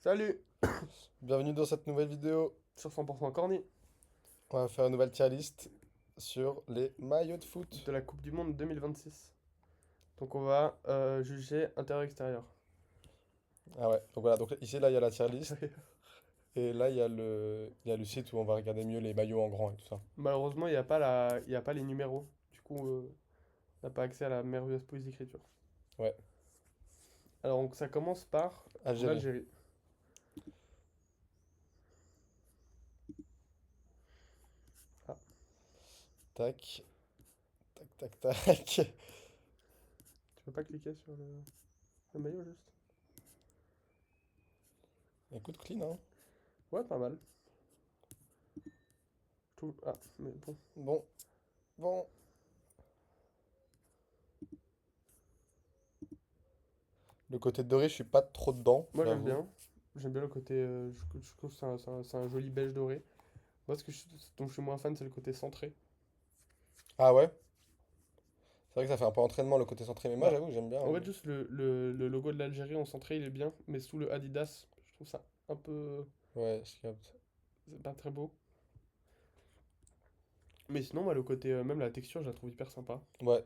Salut Bienvenue dans cette nouvelle vidéo. sur 100% corny On va faire une nouvelle tier list sur les maillots de foot. de la Coupe du Monde 2026. Donc on va juger intérieur-extérieur. Ah ouais, donc voilà, donc ici là il y a la tier list Intérieur. et là il y a le site où on va regarder mieux les maillots en grand et tout ça. Malheureusement, il y a pas les numéros. Du coup, on n'a pas accès à la merveilleuse police d'écriture. Ouais, Alors donc, ça commence par Algérie. l'Algérie. Ah, Tac, tac, tac, tac. tu peux pas cliquer sur le maillot juste? Écoute, clean hein. Ouais, pas mal. Ah, mais bon. Bon, bon. Le côté doré, je suis pas trop dedans, Moi j'aime j'avoue. bien. J'aime bien le côté. Je trouve que c'est un joli beige doré. Moi, dont je suis moins fan, c'est le côté centré. Ah ouais, c'est vrai que ça fait un peu entraînement le côté centré, mais moi Bah, j'avoue que j'aime bien, en hein. fait, juste le logo de l'Algérie en centré, il est bien, mais sous le Adidas, je trouve ça un peu. Ouais, je capte. C'est pas très beau. Mais sinon, moi, le côté, même la texture, je la trouve hyper sympa. Ouais,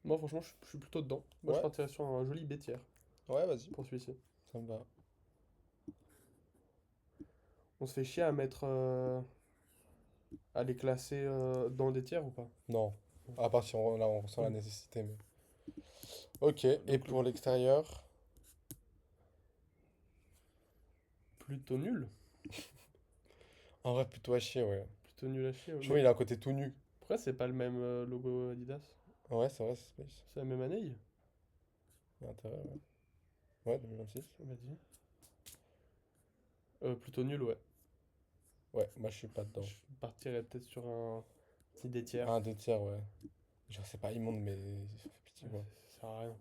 Moi, franchement, je suis plutôt dedans. Moi, je ouais, partirais sur un joli B tiers ouais, vas-y, pour celui-ci. ça me va. On se fait chier à mettre. À les classer dans des tiers ou pas? Non, à part si on, là on ressent la Oui. nécessité, mais. Ok, et Donc, pour l'extérieur, plutôt nul. en vrai, plutôt à chier, ouais. Plutôt nul à chier, ouais. Je trouve Mais qu'il a un côté tout nu. pourquoi c'est pas le même logo Adidas? Ouais, c'est vrai, c'est space. C'est la même année? Il y a intérêt, ouais. Ouais, 2026. Vas-y. Plutôt nul, ouais. Ouais, moi je suis pas dedans. Je partirais peut-être sur un petit D tiers. Un, deux tiers, ouais. Genre, c'est pas immonde, mais ça fait pitié, Ouais, quoi. ça sert à rien.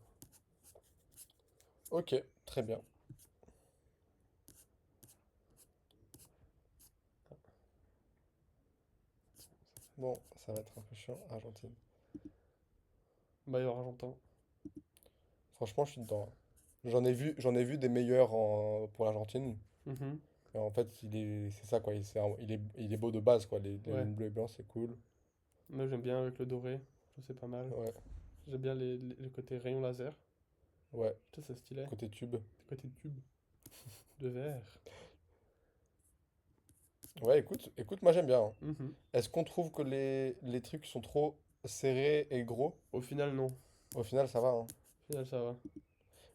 Ok, très bien. Bon, ça va être un peu chiant. Argentine. Maillot argentin. Franchement, je suis dedans, hein. J'en ai vu des meilleurs pour l'Argentine. Mhm. Mais en fait, c'est ça, quoi. Il est beau de base, quoi. Les Ouais. lignes bleues et blancs, c'est cool. Moi j'aime bien avec le doré. Je trouve c'est pas mal. Ouais, J'aime bien le côté rayon laser. ouais. Ça c'est stylé. Côté tube. Le côté tube de verre. Ouais, écoute, moi j'aime bien, hein. Mhm. Est-ce qu'on trouve que les trucs sont trop serrés et gros? Au final, non. Au final, ça va, hein. Au final, ça va.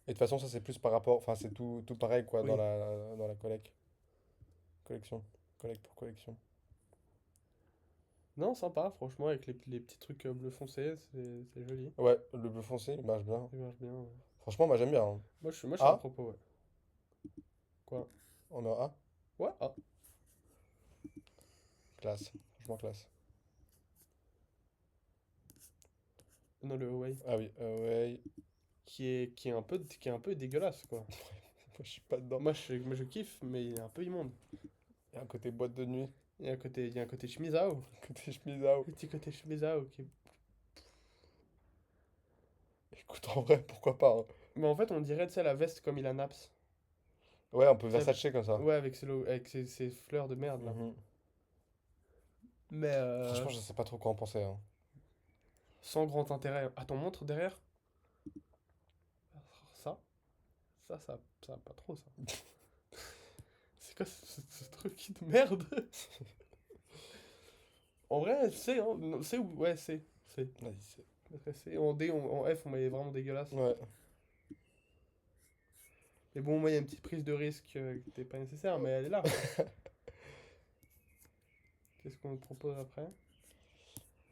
Et de toute façon, ça c'est plus par rapport. Enfin, c'est tout pareil, quoi, dans Oui. la collection. Collecte pour collection. Non, sympa, franchement, avec les petits trucs bleu foncé, c'est joli. Ouais, le bleu foncé, il marche bien. Ça marche bien, ouais. Franchement, moi j'aime bien, hein. Moi, je suis à A, propos, ouais. Quoi? on a A. Ouais, ah. Classe. Franchement, classe. Non, le Huawei. Ah oui, ouais. Qui est un peu dégueulasse, quoi. Moi je suis pas dedans. Moi, je kiffe, mais il est un peu immonde. Il y a un côté boîte de nuit. Il y a un côté chemisao. Côté chemisao. Petit côté chemisao qui est. Écoute, en vrai, pourquoi pas, hein. Mais en fait, on dirait, tu sais, la veste comme il a Naps. Ouais, un peu Tu sais, Versace comme ça. ouais, avec ses fleurs de merde, là. Mhm. Mais Franchement, je sais pas trop quoi en penser, hein. sans grand intérêt. Ah, ton montre derrière? Ça? Ça, pas trop, ça. C'est quoi ce truc de merde? En vrai, c'est, hein. Non, c'est où? Ouais, c'est. Vas-y, C'est. En D, en F, on met vraiment dégueulasse. Ouais. Mais bon, moi, il y a une petite prise de risque qui n'était pas nécessaire, mais elle est là. Qu'est-ce qu'on nous propose après?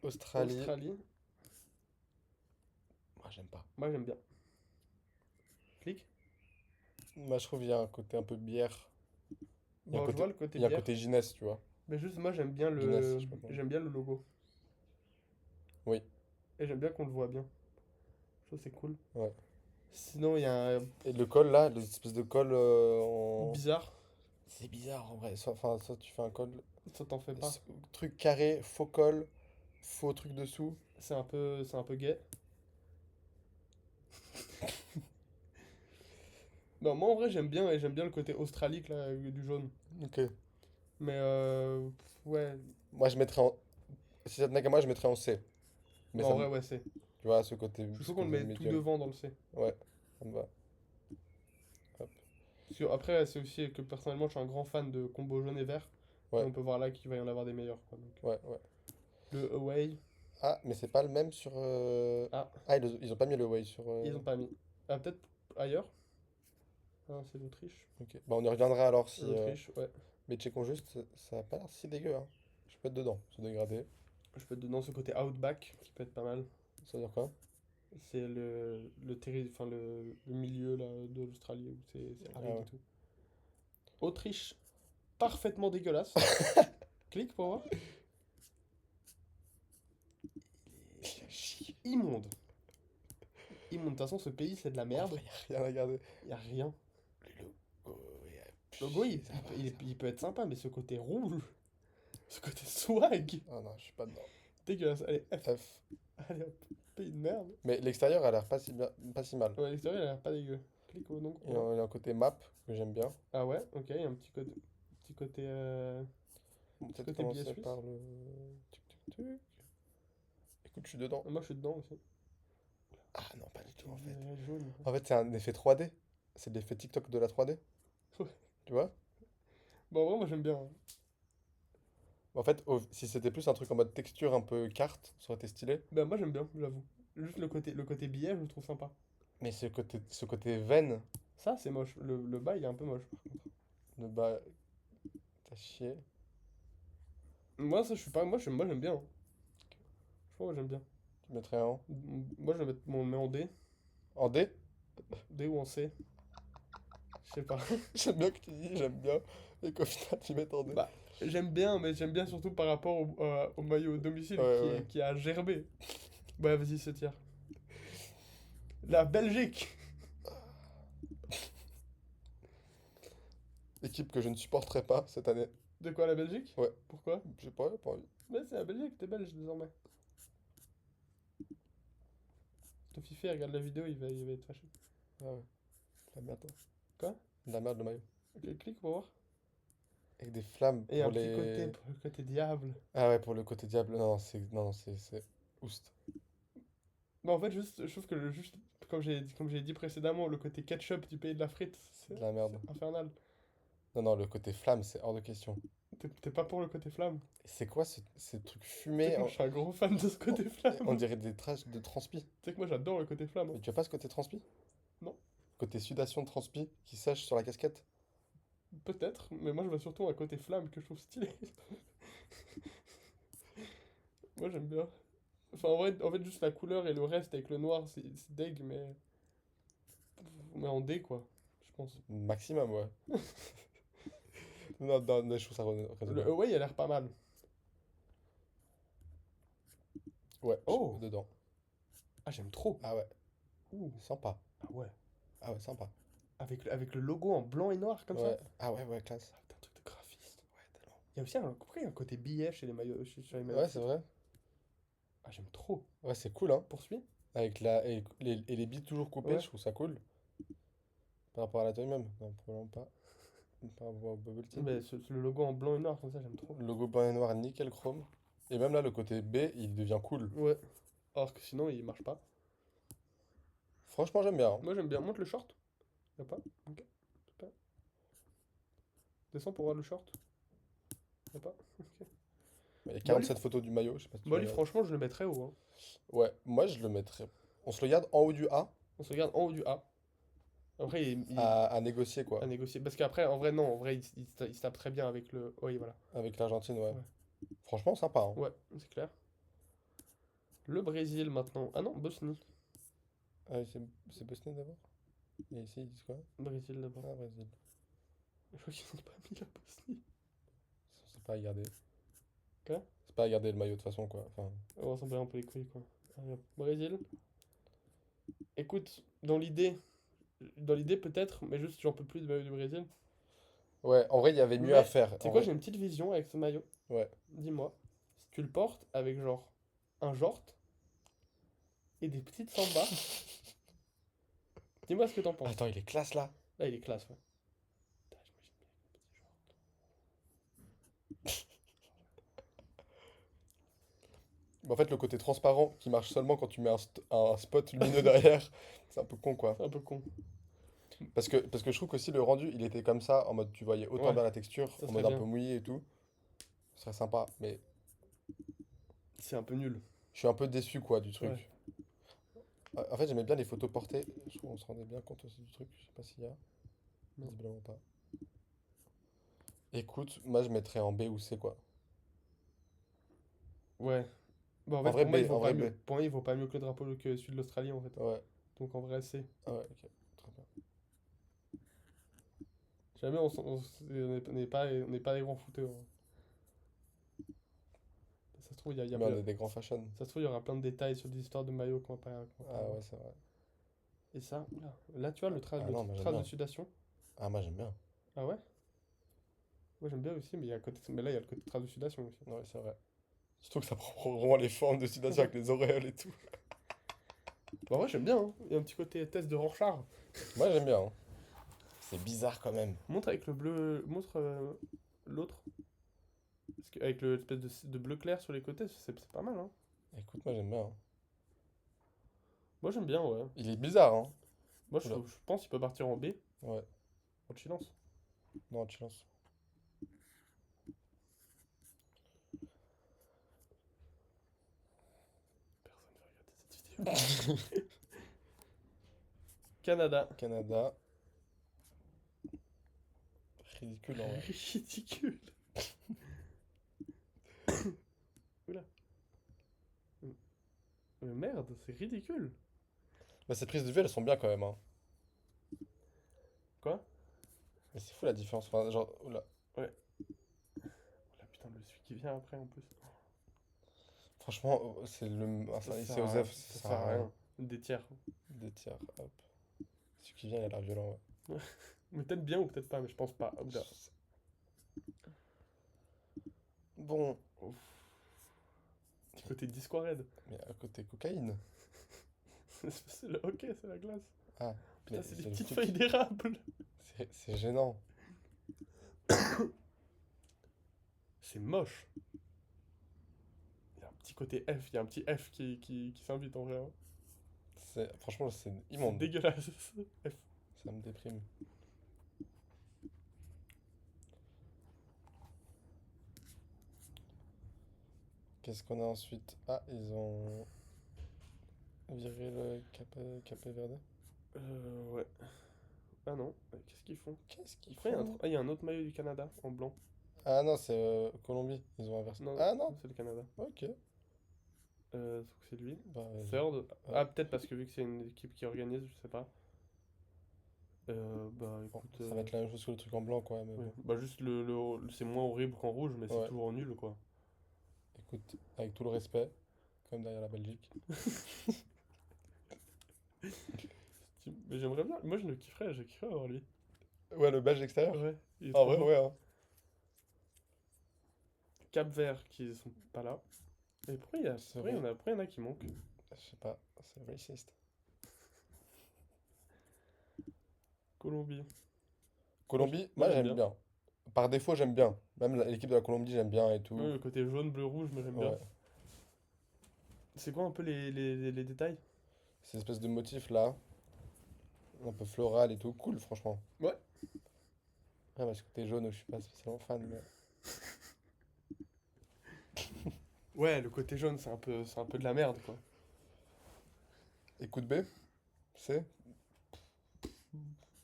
Australie. Australie. Moi, j'aime pas. Moi, j'aime bien. Clique. Moi, je trouve qu'il y a un côté un peu bière. Il y a un Bon, je vois côté, le côté il y a un bière. côté Guinness, tu vois. Mais juste, moi, j'aime bien Guinness, je le, sais pas comment. j'aime bien le logo. Oui, Et j'aime bien qu'on le voit bien. Je trouve que c'est cool. ouais. Sinon, il y a un Et le col là, l'espèce de col en. bizarre. C'est bizarre en vrai. Enfin, ça, tu fais un col. Ça t'en fait pas. Truc carré, faux col, faux truc dessous. C'est un peu gay. Non, moi en vrai j'aime bien le côté australique là, du jaune. Ok. Mais ouais, Moi, je mettrais en... Si ça tenait qu'à moi, je mettrais en C. Mais en ça vrai me... ouais c'est. Tu vois, ce côté, Je suis ce chaud qu'on le côté mette tout médium. devant dans le C. Ouais, ça me va. Hop. Parce que après c'est aussi que personnellement je suis un grand fan de combo jaune et vert. Et Ouais, on peut voir là qu'il va y en avoir des meilleurs quoi. Donc, ouais, ouais. le away, Ah, mais c'est pas le même sur... ah, Ah, ils ont pas mis le way sur... ils ont pas mis. Ah peut-être ailleurs? Ah c'est l'Autriche. Ok. Bah, on y reviendra alors si... L'Autriche, ouais. Mais checkons juste, ça a pas l'air si dégueu, hein. Je peux être dedans, ce dégradé. Je peux être dedans ce côté outback qui peut être pas mal. Ça veut dire quoi? C'est enfin, le milieu là, de l'Australie où c'est Ah aride et ouais. tout. Autriche, parfaitement dégueulasse. Clique pour voir. Immonde. Immonde. De toute façon, ce pays, c'est de la En merde. vrai, y a rien à regarder. Y a rien. Le logo, Le logo, ça va, ça va. il peut être sympa, mais ce côté rouge, ce côté swag, Ah non, je suis pas dedans. dégueulasse. Allez, F. F. Allez hop. Pays de merde. Mais l'extérieur a l'air pas si bien, pas si mal. Ouais, l'extérieur, il a l'air pas dégueu. Clique au donc Il pour y a voir. un côté map que j'aime bien. Ah ouais, ok, il y a un petit côté, On va petit peut-être côté billet commencer suisse. par le... Tuc, tuc, tuc. Écoute, je suis dedans. Moi, je suis dedans aussi. Ah non, pas du tout en fait. Jaune. En fait, c'est un effet 3D. C'est l'effet TikTok de la 3D. Ouais. Tu vois? Bon, en vrai, moi, j'aime bien, hein. En fait, si c'était plus un truc en mode texture un peu carte, ça aurait été stylé. Ben, moi, j'aime bien, j'avoue. Juste le côté billet, je le trouve sympa. Mais ce côté veine, Ça, c'est moche. Le bas, il est un peu moche, par contre. de bas, t'as chier. Moi, ça, je suis pas. Moi, j'aime bien, hein. Franchement, moi, j'aime bien. Tu mettrais en... Moi, je vais mettre mon met en D. En D? D ou en C. Je sais pas. J'aime bien que tu dis j'aime bien, et qu'au final tu mettes en D. Bah, j'aime bien, mais j'aime bien surtout par rapport au maillot domicile Ouais, ouais. qui a gerbé. Ouais, vas-y, c'est tiers. La Belgique. Équipe que je ne supporterai pas cette année. De quoi, la Belgique? Ouais. Pourquoi? Je sais pas envie. Mais c'est la Belgique, t'es belge désormais. Ton Fifi, regarde la vidéo, il va être fâché. Ah ouais. La merde. Quoi? La merde, le maillot. Ok, clique pour voir. Avec des flammes Et pour un petit côté, les... pour le côté diable. Ah ouais, pour le côté diable. Non, c'est oust. Non, en fait, juste, je trouve que juste, comme j'ai dit précédemment, le côté ketchup du pays de la frite, De la merde. c'est infernal. Non, le côté flamme, c'est hors de question. T'es pas pour le côté flamme? Et c'est quoi ces trucs Tu sais fumés que moi, je suis un gros fan de ce côté flamme. on dirait des traces de transpi. Tu sais que moi, j'adore le côté flamme, Mais hein. tu as pas ce côté transpi? Non, Côté sudation de transpi qui sèche sur la casquette? peut-être, mais moi, je vois surtout un côté flamme que je trouve stylé. Moi, j'aime bien. Enfin, en fait, juste la couleur et le reste avec le noir, c'est deg, mais en D, quoi, je pense. Maximum, ouais. Non, je trouve ça Le raisonnable. Away a l'air pas mal. Ouais, Oh! dedans. Ah, j'aime trop. Ah ouais, Ouh. sympa. Ah ouais. Ah ouais, sympa. Avec le logo en blanc et noir, comme ça. Ouais. Ah ouais, classe. Ah, putain, un truc de graphiste. Ouais, tellement. Il y a aussi pourquoi il y a un côté billet chez les maillots, chez les maillots de Ouais, c'est foot. vrai. Ah, j'aime trop. Ouais, c'est cool, hein. Poursuis? Et les billes toujours coupées, Ouais. je trouve ça cool. Par rapport à la taille même. Non, probablement pas. Par rapport au bubble tea. Mais le logo en blanc et noir, comme ça, j'aime trop. Le logo blanc et noir, nickel chrome. Et même là, le côté B, il devient cool. Ouais. Alors que sinon, il marche pas. Franchement, j'aime bien, hein. Moi, j'aime bien. Montre le short. Y'a pas? Ok. Super. Descends pour voir le short. Y'a pas? Ok. Il y a Moi, 47 photos du maillot, je sais pas si tu Moi, lui, regardes. franchement, je le mettrais haut, hein. Ouais, moi je le mettrais. On se le garde en haut du A On se regarde en haut du A. Après, à négocier, quoi. à négocier. Parce qu'après, en vrai, non. En vrai, il se tape très bien avec le. Oui, voilà. Avec l'Argentine, ouais. Ouais. Franchement, sympa, hein. Ouais, c'est clair. Le Brésil maintenant. Ah non, Bosnie. Ah oui, c'est Bosnie d'abord? Et ici, ils disent quoi? Brésil d'abord. Ah, Brésil. Je crois qu'ils n'ont pas mis la Bosnie. C'est pas à garder. Quoi? C'est pas à garder le maillot de toute façon, quoi. Enfin, On va s'en bat un peu les couilles, quoi. Allez, hop. Brésil. Écoute, dans l'idée peut-être, mais juste j'en peux plus de maillot du Brésil. ouais, en vrai, il y avait mieux Mais, à faire. tu sais En quoi, vrai. j'ai une petite vision avec ce maillot. Ouais. Dis-moi, si tu le portes avec genre un jort et des petites sambas, dis-moi ce que t'en penses. Attends, il est classe là. Là, il est classe, ouais. Putain, j'imagine bien avec le petit Mais en fait, le côté transparent qui marche seulement quand tu mets un spot lumineux derrière, c'est un peu con, quoi. C'est un peu con. Parce que je trouve qu'aussi le rendu, il était comme ça, en mode tu voyais autant Ouais, bien la texture, ça en serait mode un peu bien. mouillé et tout. Ce serait sympa, mais C'est un peu nul. je suis un peu déçu, quoi, du Ouais. truc. En fait, j'aimais bien les photos portées. Je trouve qu'on se rendait bien compte aussi du truc. Je sais pas s'il y a. Non. Visiblement pas. Écoute, moi je mettrais en B ou C, quoi. Ouais. Bah, en En fait, vrai pour moi, il B, vaut en pas vrai mieux. B. Pour moi, il vaut pas mieux que le drapeau que celui de l'Australie, en fait. Ouais, Donc, en vrai, c'est. ah ouais, ok. Très bien. Jamais on n'est pas des grands footeurs, hein. Ça se trouve, Mais on est des grands fashion. ça se trouve, il y aura plein de détails sur des histoires de maillots qu'on va pas Ah avoir. ouais, c'est vrai. Et ça, oula. Là, tu vois, Ah non, moi j'aime trace de bien. sudation. Ah, moi j'aime bien. Ah ouais? Moi, j'aime bien aussi, mais, il y a un côté... mais là, il y a le côté trace de sudation aussi. Ouais, c'est vrai. Surtout que ça prend vraiment les formes de sudation avec les auréoles et tout. Bah, ouais, j'aime bien, hein. Il y a un petit côté test de Rorschach. Moi j'aime bien, hein. C'est bizarre quand même. Montre avec le bleu. Montre l'autre. Parce qu'avec l'espèce de bleu clair sur les côtés, c'est pas mal, hein. Écoute, moi j'aime bien, hein. Moi, j'aime bien, ouais. Il est bizarre, hein. Moi, Oula. je pense qu'il peut partir en B, Ouais, en silence. non, tu lances. Personne ne va regarder cette vidéo. Canada. Canada. Ridicule en vrai. Ridicule. Oula. Merde, c'est ridicule. Bah, ces prises de vue, elles sont bien quand même, hein. Quoi? Mais c'est fou la différence. Enfin, genre, oula. Ouais. Oula, putain, celui qui vient après en plus. Franchement, c'est le. Ah, Ça sert c'est à rien. Osef, Ça ça sert sert à à rien. rien. Des tiers. Des tiers, hop. Celui qui vient, il a l'air violent, ouais. Mais peut-être bien ou peut-être pas, mais je pense pas. Oula. Bon, Ouf. Petit côté Discord. mais à côté cocaïne. C'est le hockey, c'est la glace. Ah, Putain, mais c'est des c'est le petites truc. feuilles d'érable. C'est gênant. C'est moche. Il y a un petit côté F, il y a un petit F qui s'invite en vrai, hein. Franchement, c'est C'est immonde. dégueulasse. F. Ça me déprime. Qu'est-ce qu'on a ensuite? Ah, ils ont viré le Capé Verde. Ouais. Ah non, qu'est-ce qu'ils font? Qu'est-ce qu'ils Après, font? il y a un autre maillot du Canada en blanc. Ah non, c'est Colombie. Ils ont inversé. Non, Ah non? c'est le Canada. Ok. Donc c'est lui. Bah, vas-y. Third. Ouais. Ah, peut-être parce que vu que c'est une équipe qui organise, je sais pas. Bah Bon, écoute. ça va être la même chose que le truc en blanc, quoi, mais Ouais. bon. Bah juste c'est moins horrible qu'en rouge, mais c'est Ouais. toujours nul quoi. Écoute, avec tout le respect, comme derrière la Belgique. Mais j'aimerais bien. Moi je kifferais avoir lui. Ouais, le Belge extérieur. Ouais, il est En trop vrai, beau. ouais, hein. Cap-Vert qui sont pas là. Et C'est vrai. pourquoi il y en a qui manquent? Je sais pas, c'est raciste. Colombie. Colombie, Moi moi j'aime j'aime bien. bien. Par défaut, j'aime bien. Même l'équipe de la Colombie, j'aime bien et Ouais, tout. le côté jaune, bleu, rouge, moi j'aime bien. Ouais. C'est quoi un peu les détails? Ces espèces de motifs là, un peu floral et tout, cool franchement. Ouais. Ouais, parce que t'es jaune, je suis pas spécialement fan, mais. Ouais, le côté jaune, c'est un peu de la merde quoi. Écoute B, c'est.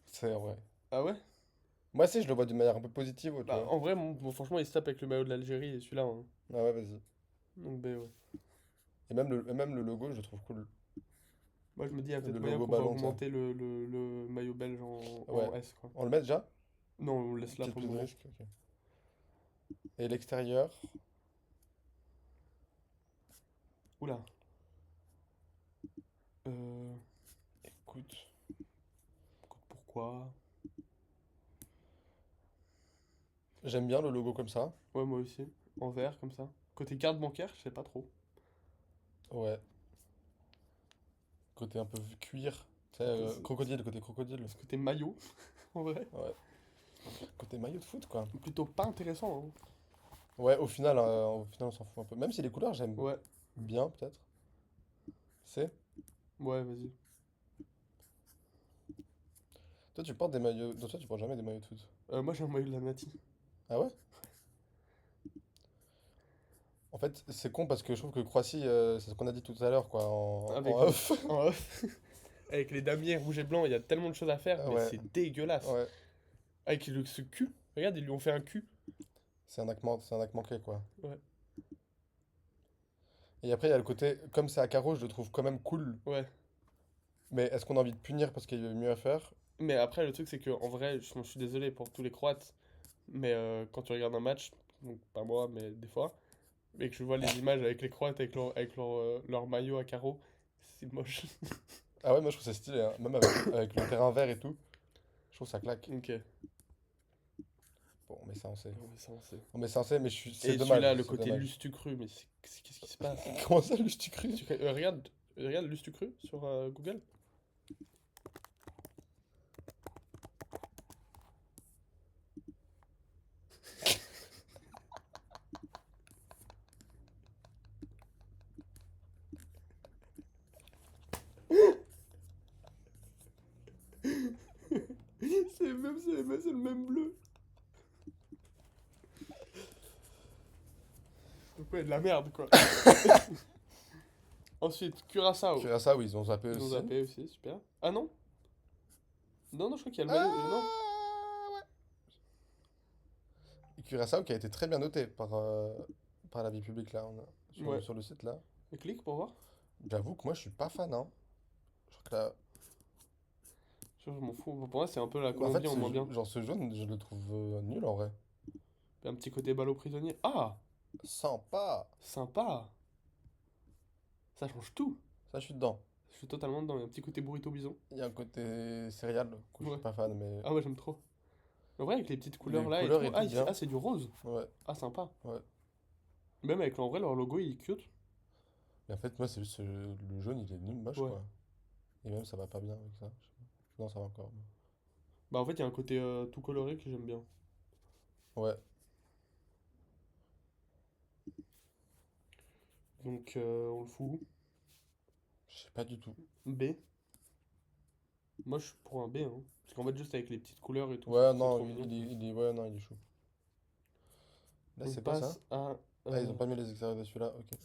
C'est en vrai. Ah ouais? Moi aussi, je le vois d'une manière un peu positive, tu Bah vois. en vrai, franchement, il se tape avec le maillot de l'Algérie et celui-là, hein. Ah ouais, vas-y. Donc B, ouais. Et même le logo, je le trouve cool. Moi je me dis, il y a Le peut-être moyen logo qu'on va ballon, tu sais. augmenter le maillot belge Ouais. en S quoi. On le met déjà? Non, on le laisse là Petite pour le prise de moment. risque, ok. Et l'extérieur? Oula. Euh... Écoute. Écoute, pourquoi? J'aime bien le logo comme ça. Ouais, moi aussi. En vert, comme ça. Côté carte bancaire, je sais pas trop. Ouais. Côté un peu cuir. Tu sais, C'est- crocodile, côté crocodile. Ce côté maillot. en vrai. Ouais. Côté maillot de foot, quoi. Plutôt pas intéressant, hein. Ouais, au final, on s'en fout un peu. Même si les couleurs, j'aime Ouais, bien, peut-être. C'est? ouais, vas-y. Toi, tu portes des maillots. Non, toi, tu portes jamais des maillots de foot. Moi, j'ai un maillot de la Nati. Ah ouais? En fait, c'est con parce que je trouve que Croatie, c'est ce qu'on a dit tout à l'heure, quoi, Avec en le... off. en off. Avec les damiers rouge et blanc, il y a tellement de choses à faire, mais Ouais, c'est dégueulasse. ouais. Avec ce cul. Regarde, ils lui ont fait un cul. C'est un acte manqué, quoi. Ouais, Et après, il y a le côté, comme c'est à carreaux, je le trouve quand même cool. ouais. Mais est-ce qu'on a envie de punir parce qu'il y avait mieux à faire? Mais après, le truc, c'est que en vrai, je suis désolé pour tous les Croates, mais quand tu regardes un match, donc pas moi, mais des fois, et que je vois les images avec les Croates avec leur maillot à carreaux, c'est moche. Ah ouais, moi je trouve ça stylé, hein. Même avec le terrain vert et tout. Je trouve ça claque. Ok, Bon, mais ça on sait. non, mais ça on sait. On met ça on sait, mais c'est Et dommage. celui-là, le C'est côté dommage. Lustucru, mais qu'est-ce qui se passe? Comment ça, lui, tu cru? Regarde Lustucru sur Google. C'est le même bleu. Donc ouais, de la merde, quoi. Ensuite, Curaçao. Ça, oui, ils ont zappé Ils ont aussi. zappé aussi, super. Ah non? Non, non, je crois qu'il y a le maillot. Non. Ah ouais. Et Curaçao qui a été très bien noté par la vie publique là, Ouais. sur le site là. Clique pour voir. J'avoue que moi je suis pas fan, hein. Je crois que là. Je m'en fous. Pour moi, c'est un peu la En fait, Colombie en moins bien. genre ce jaune, je le trouve nul en vrai. Un petit côté ballot prisonnier. Ah! Sympa! Sympa! Ça change tout. Ça, je suis dedans. Je suis totalement dedans. Il y a un petit côté burrito bison. Il y a un côté céréal, que je Ouais. suis pas fan, mais Ah ouais, j'aime trop. En vrai, avec les petites les couleurs là et couleurs tout. et tout bien. C'est du rose. Ouais, Ah, sympa. ouais. Même avec en vrai, leur logo, il est cute. Mais en fait, moi, c'est juste le jaune, il est nul, moche Ouais. quoi. Et même, ça va pas bien avec ça. Je sais pas. Non, ça va encore. Bah, en fait, il y a un côté tout coloré que j'aime bien. Ouais. Donc, on le fout où? Je sais pas du tout. B. Moi, je suis pour un B, hein. Parce qu'en fait, juste avec les petites couleurs et tout, Ouais, c'est non, trop mignon. ouais, non, il est chaud. Là, On c'est quoi ça? passe à. Ah, ils ont pas mis les extérieurs de celui-là, ok.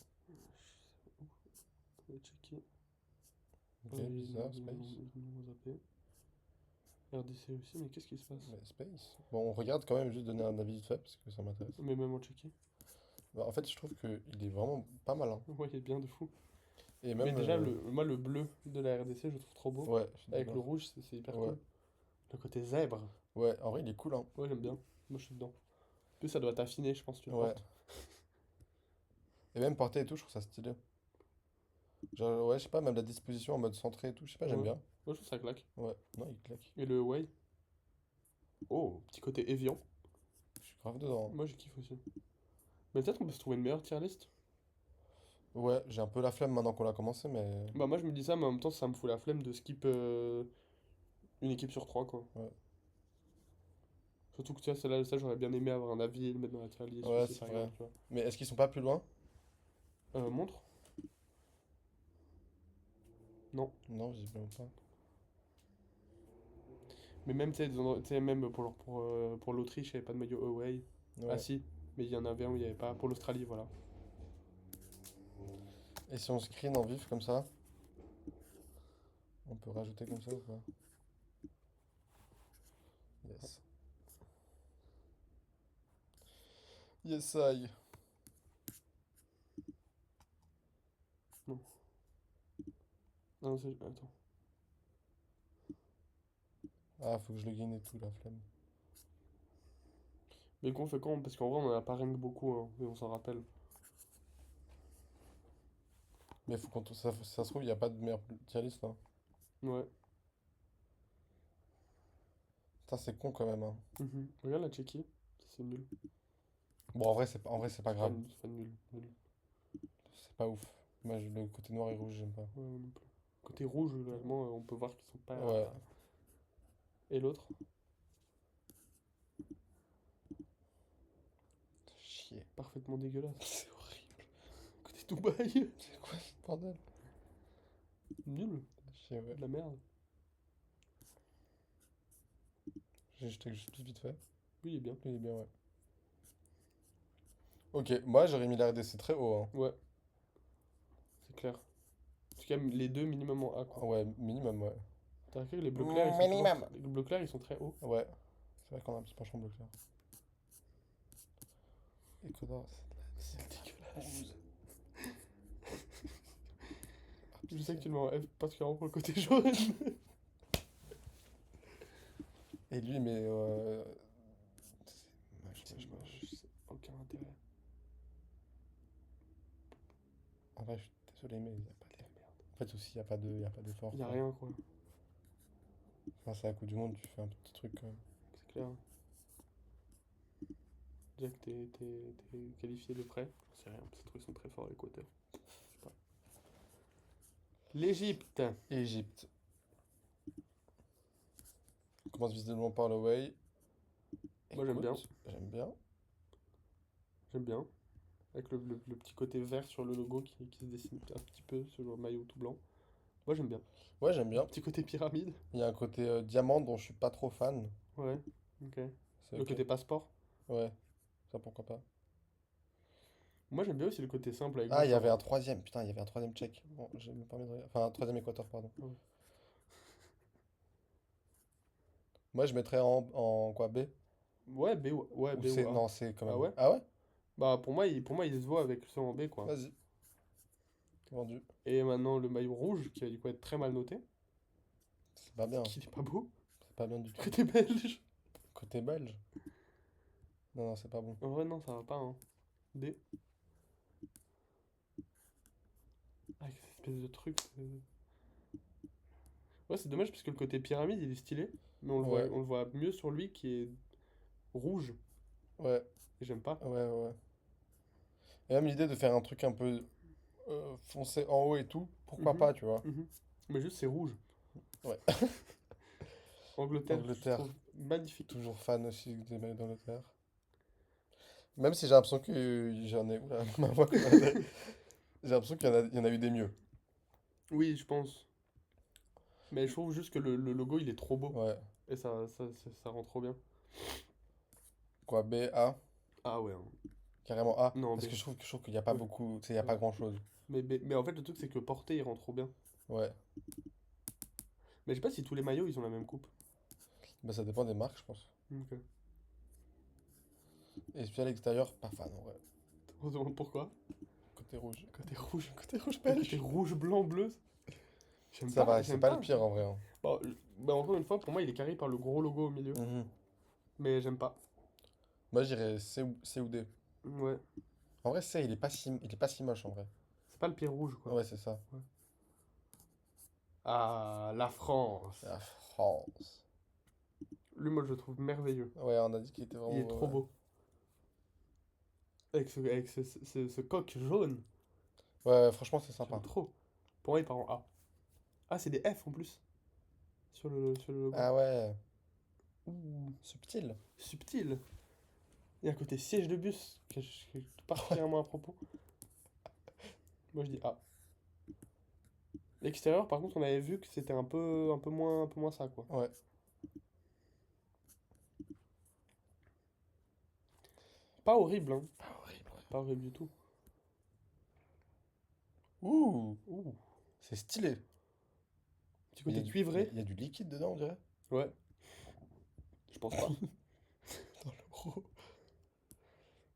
On va checker. Ok, bizarre, Space. Ils ont zappé. RDC aussi, mais qu'est-ce qui se passe? Mais Space. Bon, on regarde quand même, juste donner un avis vite fait, parce que ça m'intéresse. Mais même en checker. Bah, en fait, je trouve qu'il est vraiment pas mal, hein. Ouais, il est bien de fou. Et Mais même. déjà, moi, le bleu de la RDC, je le trouve trop beau. Ouais, je suis Avec le d'accord. rouge, c'est hyper Ouais. cool. Le côté zèbre. Ouais, en vrai, il est cool, hein. Ouais, j'aime bien. Moi, je suis dedans. En plus, ça doit t'affiner, je pense, tu le Ouais. portes. Et même porter et tout, je trouve ça stylé. Genre, ouais, je sais pas, même la disposition en mode centré et tout, je sais pas, j'aime Ouais. bien. Moi, je trouve ça claque. Ouais, non, il claque. Et le Way. Oh, petit côté Evian. Je suis grave dedans. Moi, je kiffe aussi. Mais peut-être on peut se trouver une meilleure tier list. Ouais, j'ai un peu la flemme maintenant qu'on a commencé, mais. Bah, moi, je me dis ça, mais en même temps, ça me fout la flemme de skip une équipe sur trois, quoi. Ouais, Surtout que tu vois, celle-là, ça, j'aurais bien aimé avoir un avis et le mettre dans la tier list ouais, aussi, c'est par vrai. exemple, tu vois. Mais est-ce qu'ils sont pas plus loin? Montre? Non. Non, visiblement pas. Mais même, tu sais, même pour l'Autriche, il n'y avait pas de maillot away. Ah Ouais. si, mais il y en avait un où il n'y avait pas. Pour l'Australie, voilà. Et si on screen en vif comme ça, on peut rajouter comme ça ou pas? Yes. Yes, I. Non. Non, attends. Ah, faut que je le gagne et tout, la flemme. Mais qu'on fait quand? Parce qu'en vrai, on en a pas rien que beaucoup, hein, et on s'en rappelle. Mais faut qu'on. Ça se trouve, il n'y a pas de meilleure tier list là. Ouais. Putain, c'est con quand même, hein. Regarde la Tchéquie. C'est nul. Bon, en vrai, c'est pas grave. C'est pas nul. Nul. C'est pas ouf. Moi, le côté noir et rouge, j'aime pas. Ouais, moi non plus. Côté rouge, réellement, on peut voir qu'ils sont pas. Ouais. Et l'autre? chier. Parfaitement dégueulasse. C'est horrible. Côté Dubaï. C'est quoi ce bordel? Nul. Chier, ouais. De la merde. J'ai jeté juste vite fait. Oui, il est bien. Il est bien, ouais. Ok, moi j'aurais mis la RDC très haut, hein. Ouais, c'est clair. En tout cas, les deux minimum en A, Ah quoi. ouais, minimum, ouais. T'as remarqué que les bleus clairs, ils sont Minimum. les bleus clairs, ils sont très hauts. Ouais. C'est vrai qu'on a un petit penchant bleu clair. Et Codor, C'est dégueulasse. Je sais que tu le mets en F particulièrement pour le côté jaune. Et lui, mais. C'est moche, C'est moche. moche, aucun intérêt. En vrai, je suis désolé, mais il n'y a pas de. Merde. En fait, aussi, il y a pas d'effort. Y a quoi. rien, quoi. Enfin, c'est la Coupe du Monde, tu fais un petit truc quand même. C'est clair. Déjà que t'es qualifié de près. C'est rien, ces trucs sont très forts à l'Équateur. Je sais pas. L'Égypte. Égypte. On commence visiblement par l'away. Moi, j'aime bien. J'aime bien. J'aime bien. Avec le petit côté vert sur le logo qui se dessine un petit peu sur le maillot tout blanc. Moi, j'aime bien. Ouais, j'aime bien. Petit côté pyramide. Il y a un côté diamant dont je suis pas trop fan. Ouais, ok. C'est Le ok. côté passeport. Ouais, ça pourquoi pas. Moi, j'aime bien aussi le côté simple avec Ah, il y juste avait un troisième. Putain, il y avait un troisième check. Bon, j'ai même pas mis de regarder. Enfin, un troisième équateur, pardon. Ouais. Moi, je mettrais en quoi, B? Ouais, B ouais, Ou B C? ou A. Non, C quand Ah même. ouais? Ah ouais? Bah, pour moi, il se voit avec ceux en B, quoi. Vas-y. Vendu. Et maintenant, le maillot rouge, qui va du coup être très mal noté, C'est pas bien. qui n'est pas beau. C'est pas bien du tout. Côté belge. Côté belge. Non, non, c'est pas bon. En vrai, non, ça va pas, hein. D. Avec cette espèce de truc. Ouais, c'est dommage parce que le côté pyramide, il est stylé. Mais Ouais. on le voit mieux sur lui qui est rouge. Ouais, Et j'aime pas. ouais, ouais. Et même l'idée de faire un truc un peu foncé en haut et tout, pourquoi Mhm, pas, tu vois. mhm. Mais juste, c'est rouge. Ouais. Angleterre, je Angleterre, trouve magnifique. toujours fan aussi des maillots d'Angleterre. Même si j'ai l'impression que j'en ai. Oula, ma voix commence. J'ai l'impression il y en a eu des mieux. Oui, je pense. Mais je trouve juste que le logo, il est trop beau. Ouais. Et ça rend trop bien. Quoi, B, A? Ah ouais, hein. Carrément A? Non, Parce B. que je trouve qu'il n'y a pas Ouais, beaucoup. Tu sais, il n'y a ouais. pas grand-chose. Mais en fait, le truc, c'est que porté, il rend trop bien. Ouais. Mais je sais pas si tous les maillots, ils ont la même coupe. Bah, ça dépend des marques, je pense. Ok. Et puis à l'extérieur, pas fan en vrai. On se demande pourquoi. Côté rouge. Côté rouge. Côté rouge Côté belge. rouge, blanc, bleu. Ça va, c'est J'aime pas pas. le pire en vrai, hein. Bon, bah, encore une fois, pour moi, il est carré par le gros logo au milieu. Mhm. Mais j'aime pas. Moi, j'irais C ou D. Ouais. En vrai, C, il est pas si moche en vrai. C'est pas le pire rouge, quoi. Ouais, c'est ça. Ouais. Ah, la France. La France. Lui, moi, je le trouve merveilleux. Ouais, on a dit qu'il était vraiment. Il est trop beau. Avec ce coq jaune. Ouais, franchement, c'est J'aime sympa. trop. Pour moi, il part en A. Ah, c'est des F en plus. Sur le logo. Ah ouais, Ouh, subtil. subtil. Il y a un côté siège de bus qui est particulièrement à propos. Moi, je dis A. L'extérieur, par contre, on avait vu que c'était un peu moins ça, quoi. Ouais. Pas horrible, hein. Pas horrible, ouais. Pas horrible du tout. Ouh, Ouh. c'est stylé. Petit Mais côté cuivré. il y a du liquide dedans, on dirait. Ouais. Je pense pas. Dans l'euro.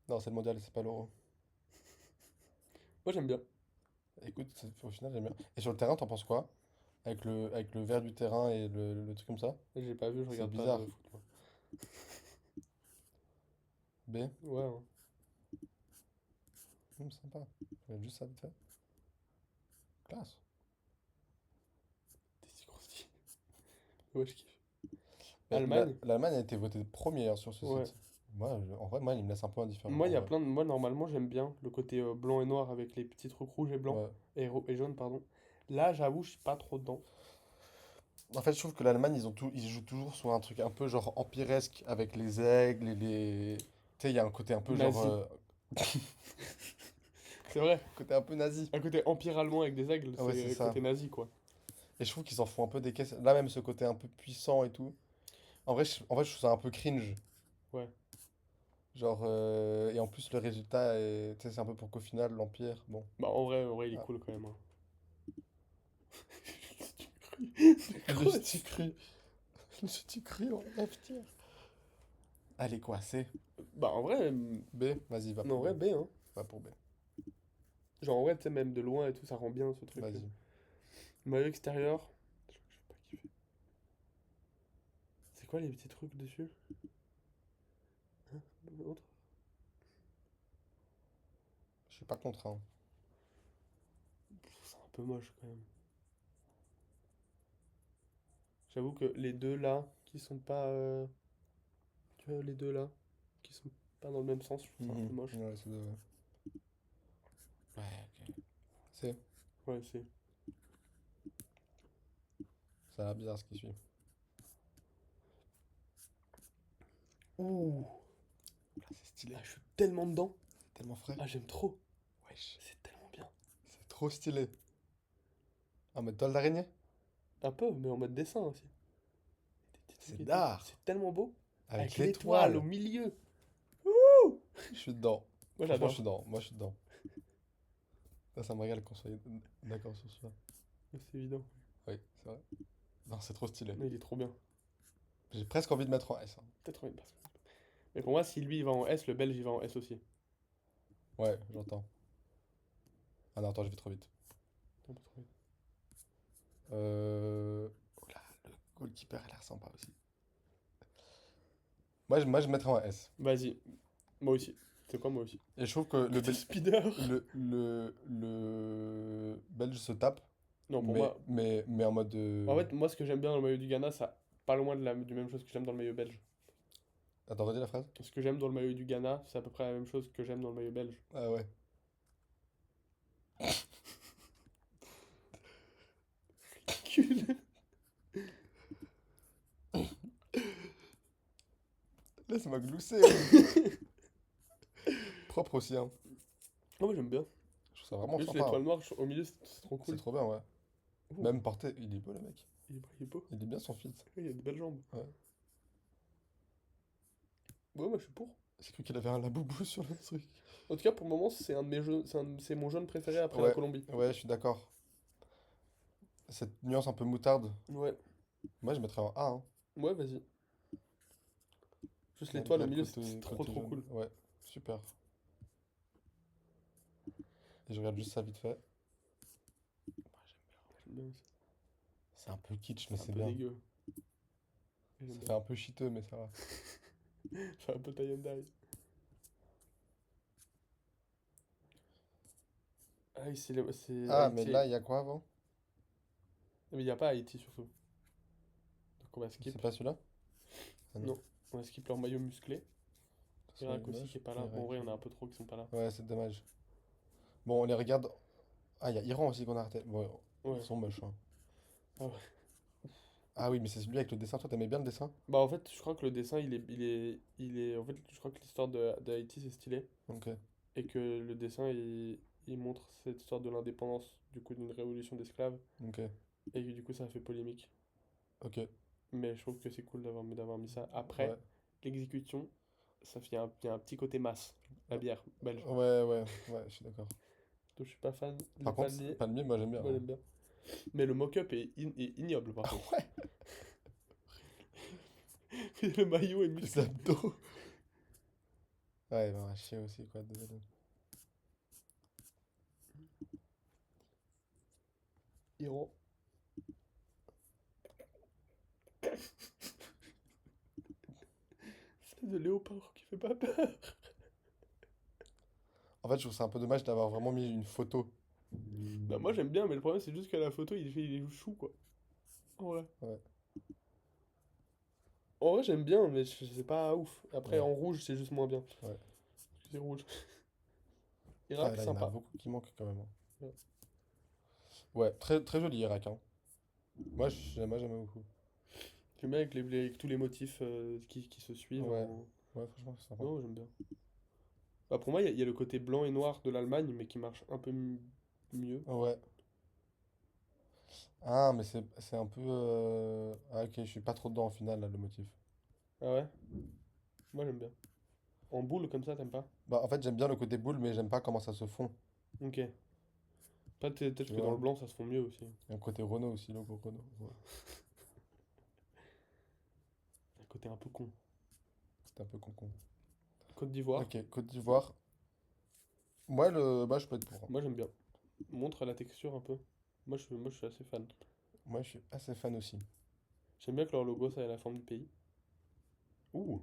Non, c'est le mondial, c'est pas l'euro. Moi, j'aime bien. Écoute, au final, j'aime bien. Et sur le terrain, t'en penses quoi? Avec le vert du terrain et le truc comme ça? J'ai pas vu, je C'est regarde pas bizarre. le foot, moi. B? Ouais, hein. Sympa. Je regarde juste ça vite fait. Classe. T'es si croustillant. Ouais, je kiffe. Mais Allemagne? L'Allemagne a été votée première sur ce Ouais. site. Moi, en vrai, moi, il me laisse un peu indifférent. Moi, il y en a vrai. plein de... Moi, normalement, j'aime bien le côté blanc et noir avec les petits trucs rouges et blancs. Ouais. Et jaune, pardon. Là, j'avoue, je suis pas trop dedans. En fait, je trouve que l'Allemagne, ils jouent toujours sur un truc un peu genre empiresque avec les aigles et les. Tu sais, il y a un côté un peu genre Nazi. C'est vrai. Côté un peu nazi. Un côté empire allemand avec des aigles, Ah ouais, c'est c'est ça. côté nazi, quoi. Et je trouve qu'ils s'en font un peu des caisses. Là, même ce côté un peu puissant et tout. En vrai, je trouve ça un peu cringe. Ouais. Genre, et en plus, le résultat, tu sais, c'est un peu pour qu'au final, l'Empire, bon. Bah, en vrai, il est Ah. cool quand même, hein. Le Quoi? petit cru. Le petit cru en F tier. Allez, quoi, C? Bah, en vrai, B? Vas-y, va non, en pour B. vrai, B, hein. Va pour B. Genre, en vrai, tu sais, même de loin et tout, ça rend bien ce truc. Vas-y. Maillot extérieur. Je vais pas kiffer. C'est quoi les petits trucs dessus? Hein? Autre. Je suis pas contre, hein. C'est un peu moche quand même. J'avoue que les deux là, qui sont pas. Tu vois, les deux là, qui sont pas dans le même sens, je trouve ça un Mhm. peu moche. Ouais, c'est de... Ouais, ok. C. Ouais, c'est. Ça a l'air bizarre ce qui suit. Ouh! Là, c'est stylé. Ah, je suis tellement dedans. Tellement frais. Ah, j'aime trop. Wesh. C'est tellement bien. C'est trop stylé. En mode toile d'araignée? Un peu, mais en mode dessin aussi. Des petits trucs C'est et tout. d'art. C'est tellement beau. Avec Avec l'étoile au l'étoile. milieu. Je suis dedans. Moi, Franchement, je suis j'adore. dedans. Moi, je suis dedans. Ça me régale qu'on soit d'accord sur ça. C'est évident. Oui, c'est vrai. Non, c'est trop stylé. Mais il est trop bien. J'ai presque envie de mettre en S, hein. Peut-être une personne. Mais pour moi, si lui il va en S, le Belge il va en S aussi. Ouais, j'entends. Ah non, attends, je vais trop vite. Un peu trop vite. Oh là, le goalkeeper a l'air sympa aussi. Moi, je mettrais en S. Vas-y. Moi aussi. C'est quoi, moi aussi? Et je trouve que Côté speeder. le Belge se tape, Non, pour moi. mais en mode. En fait, moi, ce que j'aime bien dans le maillot du Ghana, ça pas loin du même chose que j'aime dans le maillot belge. Attends, redis la phrase. Ce que j'aime dans le maillot du Ghana, c'est à peu près la même chose que j'aime dans le maillot belge. Ah ouais. Cul. Laisse-moi glousser. Propre aussi, hein. Oh, moi, j'aime bien. Je trouve ça vraiment Juste sympa, l'étoile hein. noire au milieu, c'est trop C'est cool. trop bien, ouais. Ouh, Même porté, il est beau le mec. il est beau. Il est bien son fit. Il a de belles jambes. Ouais. Ouais, moi, je suis pour. J'ai cru qu'il avait un laboubou sur le truc. En tout cas, pour le moment, c'est un de mes jeux, c'est mon jaune préféré après la Ouais, Colombie. ouais, je suis d'accord. Cette nuance un peu moutarde, Ouais, moi je mettrais en A, hein. ouais, vas-y. Juste l'étoile Malgré au le milieu, c'est trop côté trop jaune. cool. Ouais, super. Et je regarde juste ça vite fait. J'aime bien aussi. C'est un peu kitsch, mais C'est un c'est peu bien. dégueu. Mais Ça j'aime fait bien. un peu chiteux, mais ça va. C'est un peu tie and dye. Ah, oui, c'est Ah, mais Haïti. là, il y a quoi avant? Mais il n'y a pas Haïti surtout. Donc on va C'est skip. pas celui-là? Ah non. Non, on va skip leur maillot musclé. C'est Irak aussi dommage. qui est pas là. Bon, en vrai, il y en a un peu trop qui sont pas là. Ouais, c'est dommage. Bon, on les regarde. Ah, il y a Iran aussi qu'on a arrêté. Bon, ils Ouais. sont moches, hein. Ah ouais. Ah oui, mais c'est celui avec le dessin. Toi, t'aimais bien le dessin? Bah en fait, je crois que le dessin, en fait, je crois que l'histoire de Haïti, c'est stylé. Ok, Et que le dessin, il montre cette histoire de l'indépendance, du coup, d'une révolution d'esclaves. ok, Et que du coup, ça a fait polémique. ok. Mais je trouve que c'est cool d'avoir mis ça. Après, Ouais. l'exécution, il y a un petit côté masse. La bière belge. Ouais, je suis d'accord. Donc je suis pas fan, les Par contre, palmiers, palmier, moi j'aime bien, moi hein. j'aime bien. Mais le mock-up est ignoble par contre. Ouais, Le maillot est les musclé. abdos. Ouais, il va en chier aussi, quoi. Désolé. Iran. Espèce de léopard qui fait pas peur. En fait, je trouve ça un peu dommage d'avoir vraiment mis une photo. Bah moi j'aime bien, mais le problème c'est juste que la photo il est chou quoi. En vrai. Ouais, En vrai j'aime bien, mais c'est pas ouf. Après ouais, en rouge c'est juste moins bien. ouais. Parce que c'est rouge. Ah, Irak, là, il y en a sympa. beaucoup qui manquent quand même, hein. Ouais. Ouais, très, très joli Irak, hein. Moi, j'aime beaucoup. J'aime bien avec tous les motifs qui se suivent. Ouais, ouais, franchement, c'est sympa. Non, j'aime bien. Bah, pour moi, il y a le côté blanc et noir de l'Allemagne, mais qui marche un peu mieux. Ouais. Ah, mais c'est un peu. Ah, ok, je suis pas trop dedans en finale, là, le motif. Ah ouais? Moi, j'aime bien. En boule, comme ça, t'aimes pas? Bah, en fait, j'aime bien le côté boule, mais j'aime pas comment ça se fond. Ok. Peut-être Tu que dans le vois? blanc, ça se fond mieux aussi. Il y a un côté Renault aussi, logo Renault. Ouais. Un côté un peu con. C'est un peu con. Côte d'Ivoire, Ok, Côte d'Ivoire. Moi, je peux être pour, hein. moi, j'aime bien. Montre la texture un peu. Moi, je suis assez fan. Moi, je suis assez fan aussi. J'aime bien que leur logo, ça ait la forme du pays. Ouh!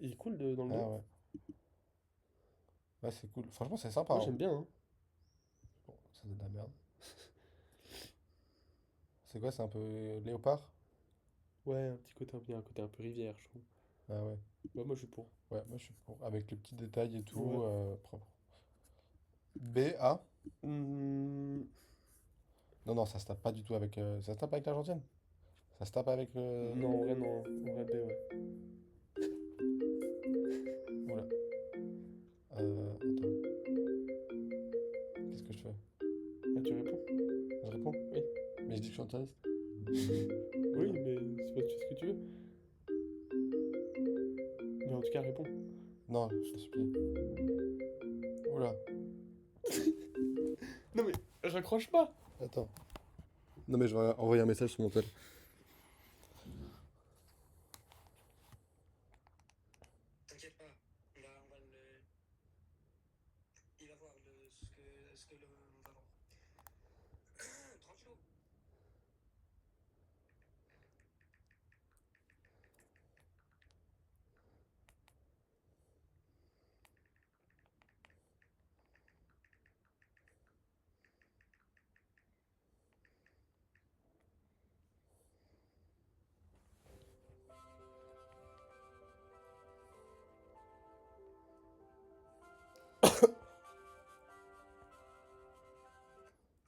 Il est cool dans le Ah dos. ouais. Ouais, c'est cool. Franchement, c'est sympa, Moi, hein. j'aime bien, hein. Bon, ça, c'est de la merde. C'est quoi? C'est un peu léopard? Ouais, un petit côté, il y a un côté un peu rivière, je trouve. Ah ouais. Ouais, moi, je suis pour. Ouais, moi, je suis pour. Avec les petits détails et tout, Ouais. propre. B, A. Hmm, Non, non, ça se tape pas du tout avec. Ça se tape avec l'Argentine? Ça se tape avec. non, en vrai, non. En vrai, B, ouais. Oula. Attends. Qu'est-ce que je fais? Ah, tu réponds? Je réponds? Oui. Mais je dis que je suis en Oui, mais c'est pas tu fais ce que tu veux. Mais en tout cas, réponds. Non, je t'en supplie. Oula. Non, mais raccroche pas! Attends. Non, mais je vais envoyer un message sur mon tel. T'inquiète pas, là on va le. Il va voir ce que on va voir. Tranquillou.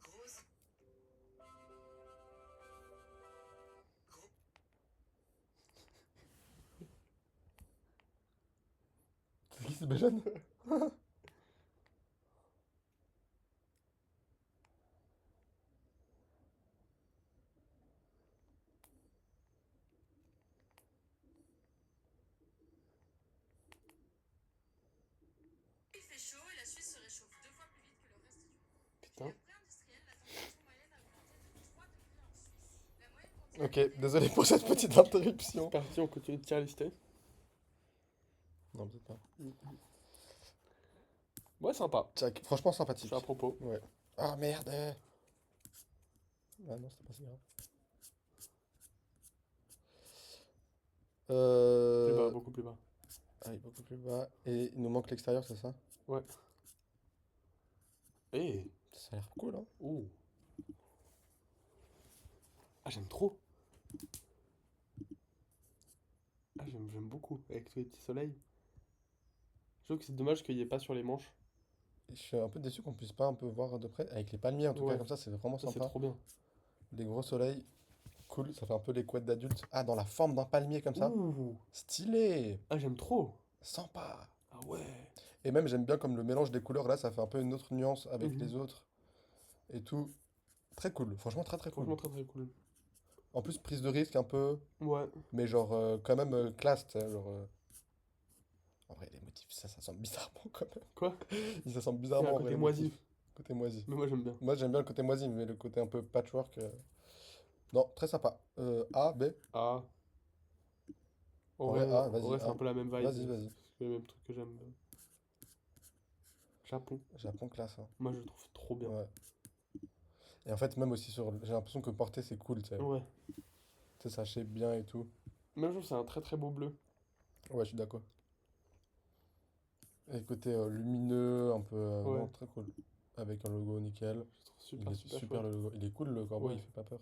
Grosse. Gros. C'est qui, c'est Béjane? Il fait chaud et la Suisse se réchauffe 2 fois plus vite que le reste du monde. Depuis Putain. l'ère pré-industrielle, la température moyenne a augmenté de 3 degrés en Suisse. La moyenne Ok, continentale est désolé pour de cette 2 petite degrés. C'est interruption. parti, on continue de tirer lister. Non, peut-être pas. Ouais, sympa. Tchac, franchement Je suis à sympathique. propos. Ouais. Ah merde. Ah non, c'était pas si grave. Plus bas, Euh... beaucoup plus bas. Ah, il est beaucoup plus bas. Et il nous manque l'extérieur, c'est ça? Ouais. Eh! Ça a l'air cool, hein? Ouh! Ah, j'aime trop! Ah, j'aime beaucoup. Avec tous les petits soleils. Je trouve que c'est dommage qu'il n'y ait pas sur les manches. Et je suis un peu déçu qu'on puisse pas un peu voir de près. Avec les palmiers, en tout cas, Ouais, comme ça, c'est vraiment ça c'est sympa. trop bien. Les gros soleils, cool. Ça fait un peu les couettes d'adultes. Ah, dans la forme d'un palmier comme ça? Ouh! Stylé! Ah, j'aime trop! Sympa! Ah ouais! Et même, j'aime bien comme le mélange des couleurs, là, ça fait un peu une autre nuance avec Mhm. les autres. Et tout. Très cool. Franchement, très très cool. Franchement, très très cool. En plus, prise de risque un peu, Ouais. mais genre quand même classe, tu sais, genre. En vrai, les motifs, ça sent bizarrement quand Quoi? même. Ça sent Il y a un bizarrement en vrai, côté les moisi. motifs. Côté moisi. Mais moi j'aime bien. Moi, j'aime bien le côté moisi, mais le côté un peu patchwork. Non, très sympa. A, B. Ah. En vrai, A, En vas-y, vrai c'est un A. peu la même vibe. Vas-y, vas-y. C'est le même truc que j'aime. Japon. Japon, classe, hein. Moi je le trouve trop bien. Ouais. Et en fait, même aussi sur. J'ai l'impression que porter, c'est cool, tu sais. Ouais. Tu sais, ça shape bien et tout. Même je trouve que c'est un très très beau bleu. Ouais, je suis d'accord. Et le côté lumineux, un peu. Ouais. Non, très cool. Avec un logo nickel. Je trouve Il super est super super chouette. le logo. Il est cool le corbeau, il Ouais. fait pas peur.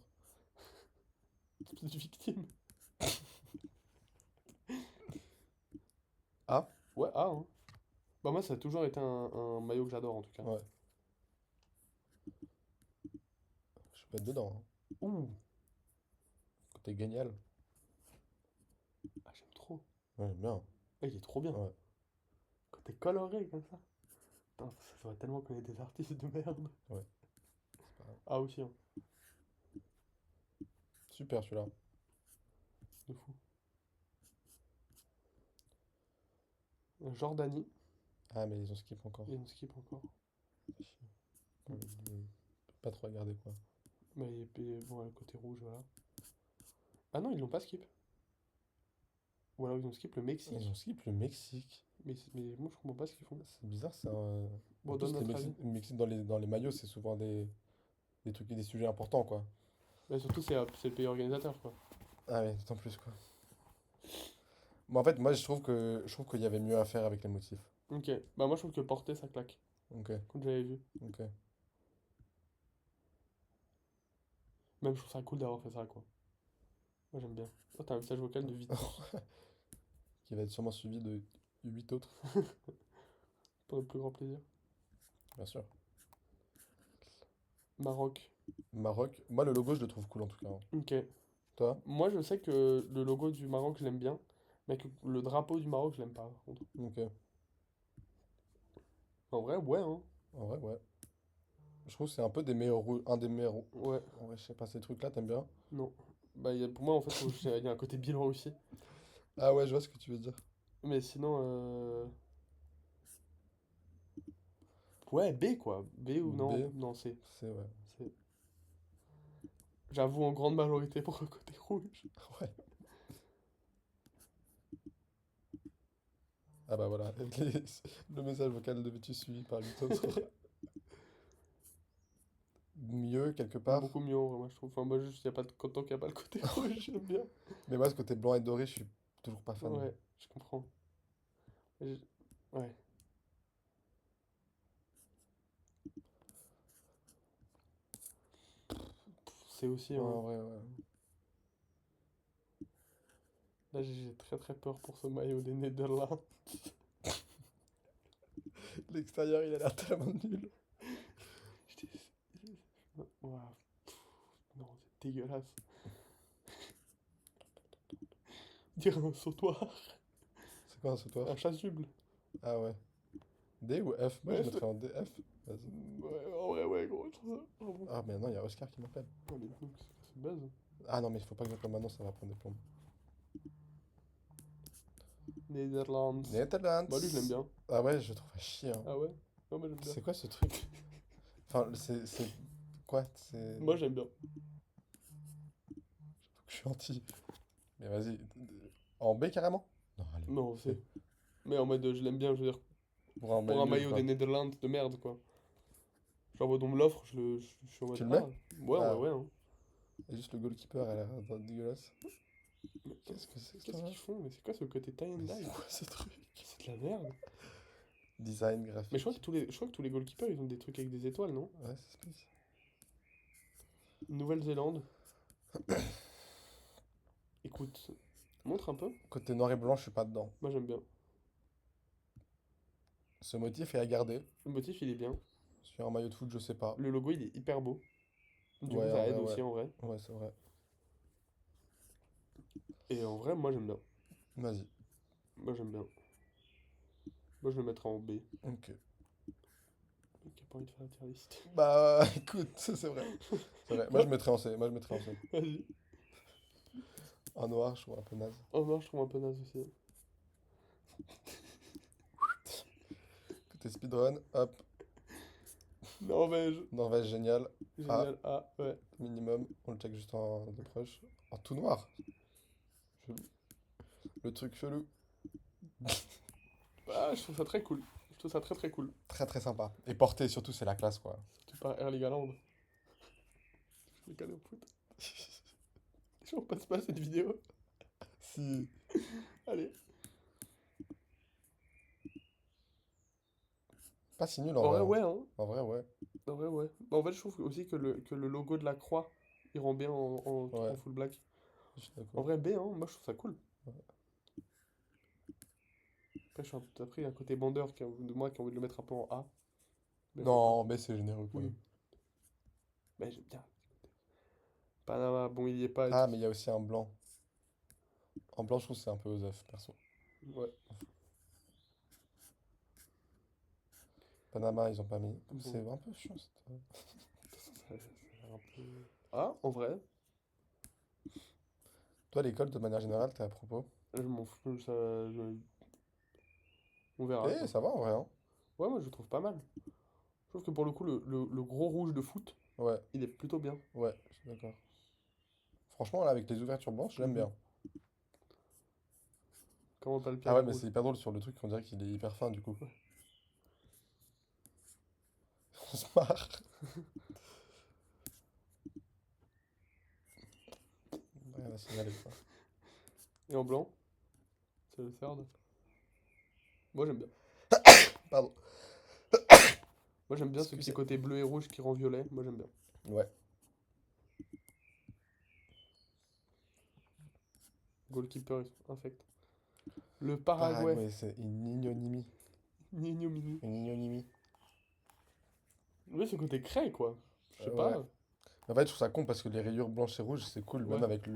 Petite victime. A. Ouais, ah hein. Bah moi ça a toujours été un maillot que j'adore en tout cas. Ouais. Je peux être dedans, hein. Ouh. Côté génial. Ah j'aime trop. Ouais, j'aime bien. Ah, il est trop bien. Ouais. Quand t'es coloré comme ça. Putain, ça serait tellement qu'on est des artistes de merde. Ouais, c'est pas grave. Ah, aussi, hein, Super celui-là. de fou. Jordanie, Ah, mais ils ont skip encore. et on skip encore. Chier. Pas trop regarder quoi. Bah, bon, le côté rouge, voilà. Ah non, ils l'ont pas skip. Ou alors ils ont skip le Ils Mexique. ont skip le Mexique. Mais moi, je comprends pas ce qu'ils font. C'est bizarre, c'est un... Bon, En plus, donne notre avis. Les Mexiques dans les maillots, c'est souvent des trucs et des sujets importants, quoi. Mais surtout, c'est le pays organisateur, quoi. Ah oui, d'autant plus, quoi. Mais en fait, moi, je trouve qu'il y avait mieux à faire avec les motifs. Ok. Bah, moi, je trouve que porter, ça claque. Ok, Quand j'avais vu. ok. Même, je trouve ça cool d'avoir fait ça, quoi. Moi, j'aime bien. Oh, t'as un message vocal de Victor. Qui va être sûrement suivi de 8 autres, Pour notre plus grand plaisir. bien sûr. Maroc. Maroc, moi, le logo, je le trouve cool, en tout cas, hein. Ok. Toi? Moi, je sais que le logo du Maroc, je l'aime bien. Mais que le drapeau du Maroc, je l'aime pas, par contre. Ok. En vrai, ouais, hein. En vrai, ouais. Je trouve que c'est un peu des meilleurs... Un des meilleurs... Ouais. En vrai, je sais pas, ces trucs-là, t'aimes bien? Non. Bah, pour moi, en fait, il y a un côté Biélorussie. Ah ouais, je vois ce que tu veux dire. Mais sinon, ouais, B, quoi. B ou non? B, Non, C. c'est... Ouais. C. J'avoue en grande majorité pour le côté rouge. Ouais. Ah bah voilà, le message vocal de tu suivi par 8 autres. Mieux, quelque part. Beaucoup mieux, en vrai, moi, je trouve. Enfin, moi, juste, y a pas de... tant qu'il n'y a pas le côté rouge, j'aime bien. Mais moi, ce côté blanc et doré, je suis toujours pas fan. Ouais, je comprends. Et ouais. C'est aussi, Ouais, hein. en vrai, ouais. Là, j'ai très très peur pour ce maillot des Netherlands. L'extérieur, il a l'air tellement nul. J'étais- Ouah, non, c'est dégueulasse. Dire un sautoir, C'est quoi un sautoir? un chasuble. Ah ouais. D ou F? Moi, je Ouais, mettrais en D, F. Vas-y. ouais, en vrai, ouais, gros, je trouve ça. Oh, bon. Ah, mais non, il y a Oscar qui m'appelle. Non, mais donc, c'est de base. Ah non, mais il faut pas que j'appelle maintenant, ça va prendre des plombs. Netherlands. Netherlands. Bah, lui, je l'aime bien. Ah ouais, je trouve à chier, hein. Ah ouais? Non, mais j'aime bien. C'est quoi ce truc? Enfin, c'est... Quoi? C'est... Moi, j'aime bien. Je suis anti. Mais vas-y. En B carrément? Non, allez. Non, c'est. Mais en mode, je l'aime bien, je veux dire, Pour un pour un nul, maillot quoi. des Netherlands de merde, quoi. Genre, on me l'offre, je suis en mode. Tu le mets? Ouais, Ah. ouais, hein. Et juste le goalkeeper a l'air dégueulasse. Mais Qu'est-ce que c'est que qu'est-ce ça? qu'ils font? Mais c'est quoi ce côté tie and Mais dye? c'est quoi ce truc? C'est de la merde. Design Mais je crois graphique. je crois que tous les goalkeepers, ils ont des trucs avec des étoiles, non? Ouais, c'est spécial. Nouvelle-Zélande. Écoute, montre un peu. Côté noir et blanc, je suis pas dedans. Moi, j'aime bien. Ce motif est à garder. Le motif, il est bien. Sur un maillot de foot, je sais pas. Le logo, il est hyper beau. Du coup, Ouais, en ça vrai, aide ouais. aussi, en vrai. Ouais, c'est vrai. Et en vrai, moi, j'aime bien. Vas-y. Moi, j'aime bien. Moi, je le mettrais en B. Ok. Mec qui a pas envie de faire la tier list. Bah, écoute, c'est vrai. C'est vrai. Moi, je mettrais en C. Moi, je mettrais en C. Vas-y. En noir, je trouve un peu naze. Oh, non, je trouve un peu naze aussi. Côté speedrun, hop. Norvège. Norvège, génial. Génial. Ah, ouais. Minimum. On le check juste de proche. En tout noir. Chelou. Le truc chelou. Ah, je trouve ça très cool. Je trouve ça très très cool. Très très sympa. Et porté surtout, c'est la classe quoi. Tu pas Erling Haaland. Je vais caler au foot. Je passe pas cette vidéo. Si. Allez. Pas si nul en En vrai, vrai, hein. ouais, hein. En vrai, ouais. En vrai, ouais. Bah, en fait, je trouve aussi que le logo de la croix, il rend bien Ouais. en full black. Je suis En d'accord. vrai, B, hein. Moi, je trouve ça cool. Ouais. Après, après, il y a un côté bandeur de moi qui a envie de le mettre un peu en A. Mais Non, mais c'est généreux quand oui. même. Mais j'aime bien. Panama, bon, il y est pas et Ah, tout. mais il y a aussi un blanc. En blanc, je trouve que c'est un peu osef, perso. Ouais. Panama, ils ont pas mis. Bon. C'est un peu chiant. Ça a l'air un peu... Ah, en vrai, Toi, l'école, de manière générale, t'es à propos? je m'en fous, on verra, Eh, quoi. ça va en vrai, hein? Ouais, moi je le trouve pas mal. Je trouve que pour le coup, le gros rouge de foot, Ouais, il est plutôt bien. ouais, je suis d'accord. Franchement, là, avec les ouvertures blanches, j'aime Mhm. bien. Comment pas le pire Ah ouais, du mais rouge? c'est hyper drôle sur le truc, on dirait qu'il est hyper fin, du coup. Ouais. On se marre. Rien à signaler, quoi. Et en blanc, c'est le third. Moi j'aime bien. Pardon. Moi j'aime bien ce petit Excusez. côté bleu et rouge qui rend violet. Moi j'aime bien. Ouais. Goalkeeper, ils sont infects. Le Paraguay. Paraguay, c'est une ignonimie. Nino Mini. Une ignonimie. Oui, ce côté craie, quoi. Je sais Ouais. pas. En fait, je trouve ça con parce que les rayures blanches et rouges, c'est cool, même Ouais. avec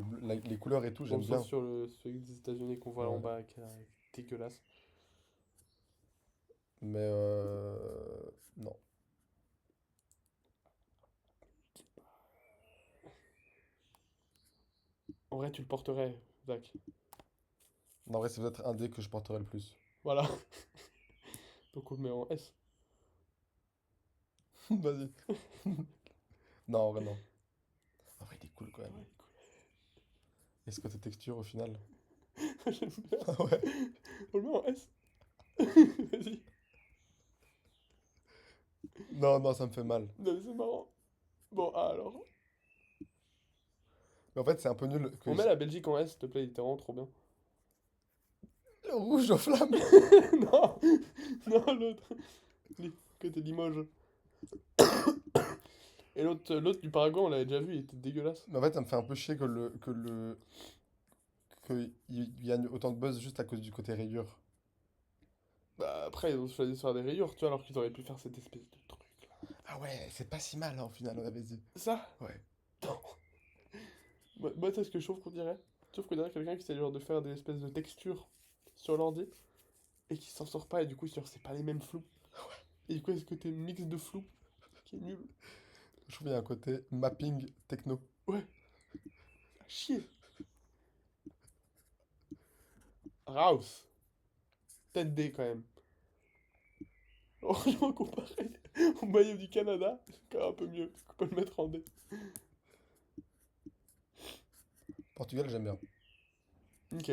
les couleurs et tout, Bon, j'aime sauf bien. sur celui des États-Unis qu'on voit là en Ouais. bas, qui est dégueulasse. Mais non. En vrai, tu le porterais, Zach. En vrai, c'est peut-être un des que je porterai le plus. Voilà. Donc on le met en S. Vas-y. Non, en vrai, non. En vrai, il est cool quand même. Ouais, Est-ce que tes textures au final? cool. J'aime bien. Ah ouais. On le met en S. Vas-y. Non, non, ça me fait mal. Non, mais c'est marrant. Bon, ah, alors. Mais en fait, c'est un peu nul que On met la Belgique en S, s'il te plaît, il était vraiment trop bien. le rouge aux flammes. Non, non, l'autre. Côté Limoges. Et l'autre du Paraguay, on l'avait déjà vu, il était dégueulasse. Mais en fait, ça me fait un peu chier que il y a autant de buzz juste à cause du côté rayure. Bah, après, ils ont choisi de faire des rayures, tu vois, alors qu'ils auraient pu faire cette espèce de truc là. Ah ouais, c'est pas si mal hein, au final, on avait dit. Ça? Ouais. Non. Moi, tu sais ce que je trouve qu'on dirait? Je trouve qu'on dirait quelqu'un qui essaie genre de faire des espèces de textures sur l'ordi et qui s'en sort pas, et du coup, c'est pas les mêmes flous. Et du coup, est-ce que t'es mix de flous qui est nul? Je trouve qu'il y a un côté mapping techno. Ouais, à chier. Raus. Tête D quand même. Franchement, comparé au maillot du Canada, c'est quand même un peu mieux. On peut le mettre en D. Portugal, j'aime bien. Ok.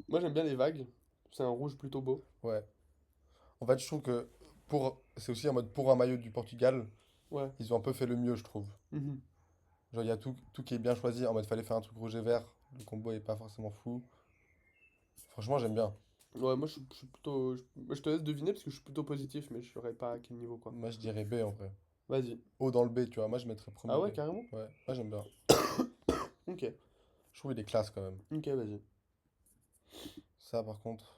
Moi, j'aime bien les vagues. C'est un rouge plutôt beau. Ouais. En fait, je trouve que c'est aussi en mode pour un maillot du Portugal, Ouais. ils ont un peu fait le mieux, je trouve. Mhm. Genre, il y a tout qui est bien choisi. En mode, fallait faire un truc rouge et vert. Le combo est pas forcément fou. Franchement, j'aime bien. Ouais, moi, je suis plutôt. Je te laisse deviner parce que je suis plutôt positif, mais je saurais pas à quel niveau, quoi. Moi, je dirais B en vrai. Vas-y. O dans le B, tu vois. Moi, je mettrais Ah premier B. ouais, carrément? Ouais, moi, j'aime bien. Ok. Je trouve il est classe quand même. Ok, vas-y. Ça, par contre.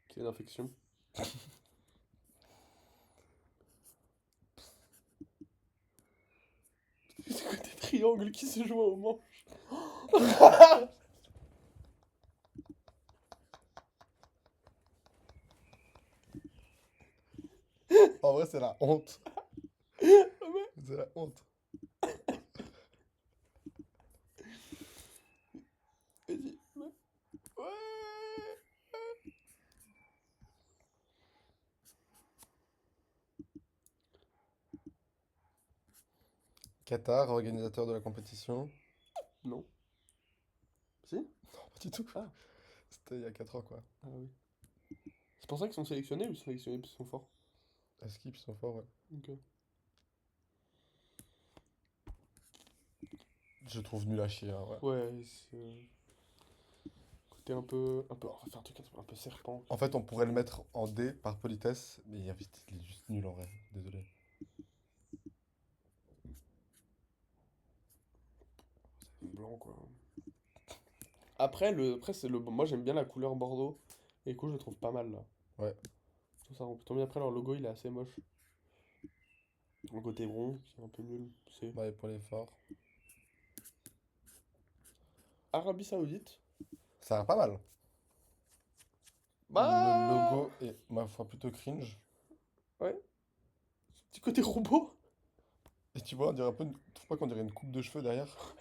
C'est une infection. C'est quoi des triangles qui se joignent au manche? En vrai, c'est la honte. Ah ouais. C'est la honte. Vas-y. Ouais. Ouais. Qatar, organisateur de la compétition. Non. Si? Non, pas du tout. Ah. C'était il y a 4 ans, quoi. Ah oui. C'est pour ça qu'ils sont sélectionnés ou ils sont sélectionnés parce qu'ils sont forts? À skip, ils sont forts, ouais. Ok. Je trouve nul à chier, hein, ouais. Ouais, c'est. Côté un peu. On va faire un truc un peu serpent. En fait, on pourrait le mettre en D par politesse, mais il est juste nul en vrai. Désolé. Blanc, quoi. Après c'est le. Moi, j'aime bien la couleur bordeaux. Et du coup, je le trouve pas mal, là. Ouais. Je trouve ça rend plutôt bien. Après, leur logo, il est assez moche. Le côté rond, c'est un peu nul. C'est Ouais, pour l'effort. Arabie Saoudite. Ça a l'air pas mal. Le Bah. logo est, ma foi, plutôt cringe. Ouais. Petit côté robot. Et tu vois, on dirait un peu. Tu trouves pas qu'on dirait une coupe de cheveux derrière?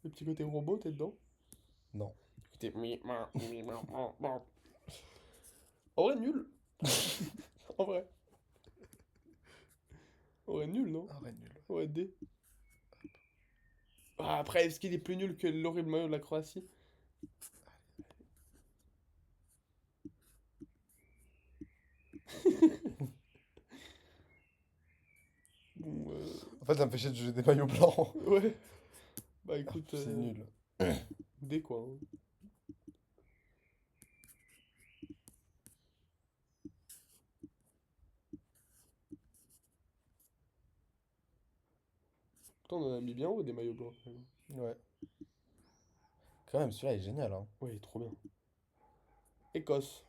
Le petit côté robot, t'es dedans. Non. Petit côté mi. En vrai, nul. En vrai. En vrai, nul, non? Ah ouais, nul. Ouais, D. Ah, après, est-ce qu'il est plus nul que l'horrible maillot de la Croatie? Bon, En fait, ça me fait chier de juger des maillots blancs. ouais. Bah écoute, C'est nul. D quoi, hein. Pourtant, on en a mis bien haut des maillots blancs, quand même. Ouais. Quand même, celui-là est génial, hein. Ouais, il est trop bien. Écosse.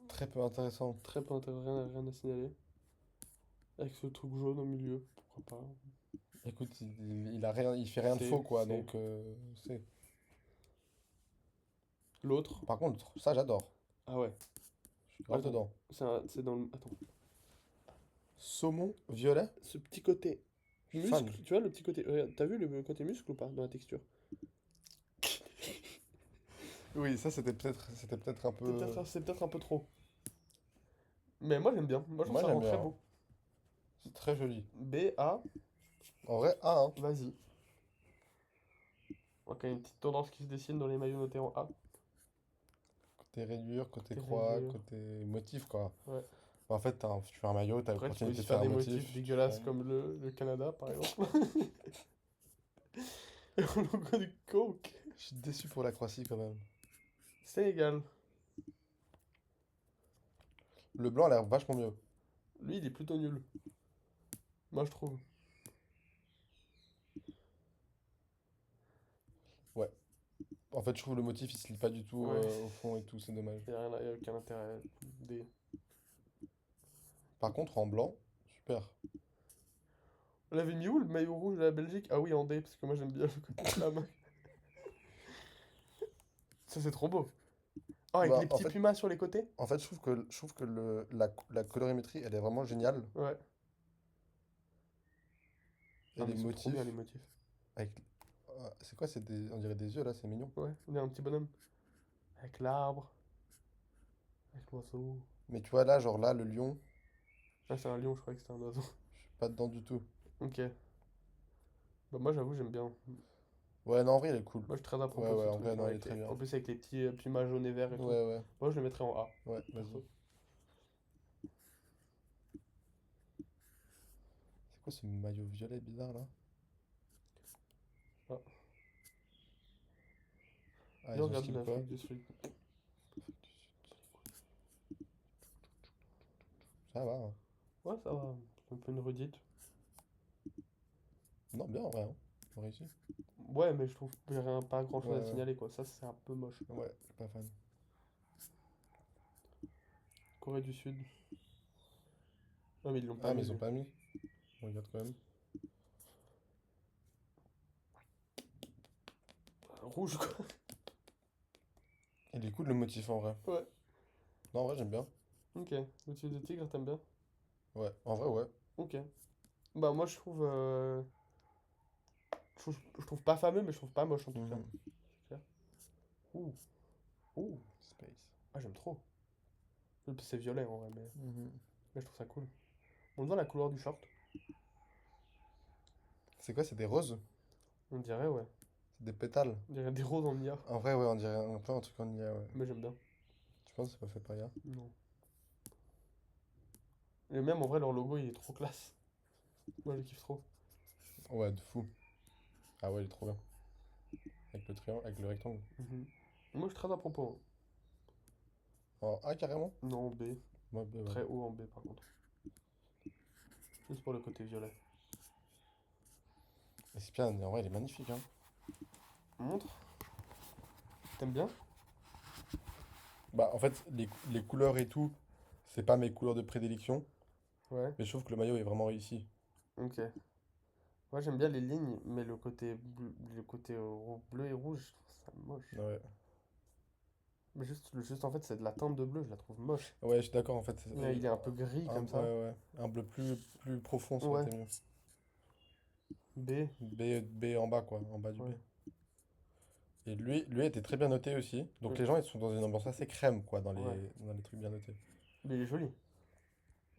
Très peu intéressant. Très peu intéressant, rien à signaler. Avec ce truc jaune au milieu, pourquoi pas. Écoute, il a rien, il fait rien de faux, quoi. C'est Donc, c'est. l'autre. Par contre, ça, j'adore. Ah ouais. Je suis grave Attends. dedans. C'est dans le. Attends. Saumon violet. Ce petit côté Je suis fan. muscle, tu vois le petit côté. Regarde, t'as vu le côté muscle ou pas dans la texture? Oui, ça, c'était peut-être un peu. C'est peut-être un peu trop. Mais moi j'aime bien. Moi je trouve Moi, ça j'aime rend très bien. beau. C'est très joli. B, A, En vrai, A, hein. vas-y. Ok, une petite tendance qui se dessine dans les maillots notés en A. Côté rayure, côté Côté croix, rayure. côté motif, quoi. Ouais. En fait, tu fais un maillot, t'as Après tu peux l'opportunité aussi de faire faire un des motif. motifs Tu fais dégueulasses comme le Canada par exemple. Et le logo du Coke. Je suis déçu pour la Croatie, quand même. Sénégal. Le blanc a l'air vachement mieux. Lui il est plutôt nul. Moi je trouve. Ouais. En fait, je trouve le motif, il se lit pas du tout Ouais. au fond et tout, c'est dommage. Y a aucun intérêt. D. Par contre, en blanc, super. On l'avait mis où le maillot rouge de la Belgique? Ah oui en D parce que moi j'aime bien le côté flamme. Ça c'est trop beau. Oh avec Bah, les petits pumas sur les côtés? en fait, je trouve que la colorimétrie, elle est vraiment géniale. Ouais. Et Ah mais les ils sont trop bien les motifs, motifs. avec. C'est quoi? On dirait des yeux là, c'est mignon. Ouais, on est un petit bonhomme. Avec l'arbre, avec l'oiseau. Mais tu vois là, genre là, le lion, Ah c'est un lion, je croyais que c'était un oiseau. je suis pas dedans du tout. Ok. Bah moi j'avoue j'aime bien. Ouais, non, en vrai, il est cool. Moi je suis très à Ouais, propos de ouais, ce en truc. vrai, non, il est Avec très bien. En plus avec les petits pumas jaunes et verts et tout. Ouais, ouais, Moi je le mettrais en A. ouais, vas-y. Perso. C'est quoi ce maillot violet bizarre là? Ah. Ah, Viens ils ont regarde style quoi? l'Afrique du Sud. Ça va, hein. Ouais ça va. C'est un peu une redite. Non, bien en vrai, hein. On réussit. Ouais mais je trouve qu'il y a pas grand chose Ouais, à ouais. signaler quoi. Ça c'est un peu moche. Ouais, je suis pas fan. Corée du Sud. Ah mais ils l'ont pas Ah, mais mis ils ont lui. pas mis. On regarde quand même. Rouge quoi. Il est cool le motif en vrai. Ouais. Non, en vrai, j'aime bien. Ok. Au-dessus de tigre t'aimes bien? Ouais, en vrai, ouais. Ok. Bah moi je trouve, je trouve pas fameux mais je trouve pas moche en tout cas. Mhm. C'est clair. Ouh. Ouh. Space. Ah j'aime trop. C'est violet en vrai Mhm. mais je trouve ça cool. On voit la couleur du short. C'est quoi? C'est des roses? On dirait ouais. C'est des pétales? On dirait des roses en IA. En vrai, ouais, on dirait un peu un truc en IA, ouais. Mais j'aime bien. Tu penses que c'est pas fait par IA? Non. Et même en vrai leur logo il est trop classe. Moi je kiffe trop. Ouais, de fou. Ah ouais, il est trop bien. Avec le triangle, avec le rectangle. Mhm. Moi je suis très à propos, En A carrément? hein. Non B. Ouais, bah, ouais. Très haut en B par contre. Juste pour le côté violet. Et c'est bien, en vrai, il est magnifique, hein. Montre. T'aimes bien? Bah, en fait, les couleurs et tout, c'est pas mes couleurs de prédilection. Ouais. Mais je trouve que le maillot est vraiment réussi. Ok. Moi j'aime bien les lignes mais le côté bleu et rouge je trouve ça moche. Ouais. Mais juste en fait, c'est de la teinte de bleu, je la trouve moche. Ouais, je suis d'accord, en fait. Il est un peu gris comme Ouais, ça. ouais. Un bleu plus profond, ça aurait Ouais. été mieux. B. B en bas, quoi, en bas du B. Ouais. Et lui était très bien noté aussi. Donc Mm. les gens, ils sont dans une ambiance assez crème, quoi, Ouais. dans les trucs bien notés. Mais il est joli.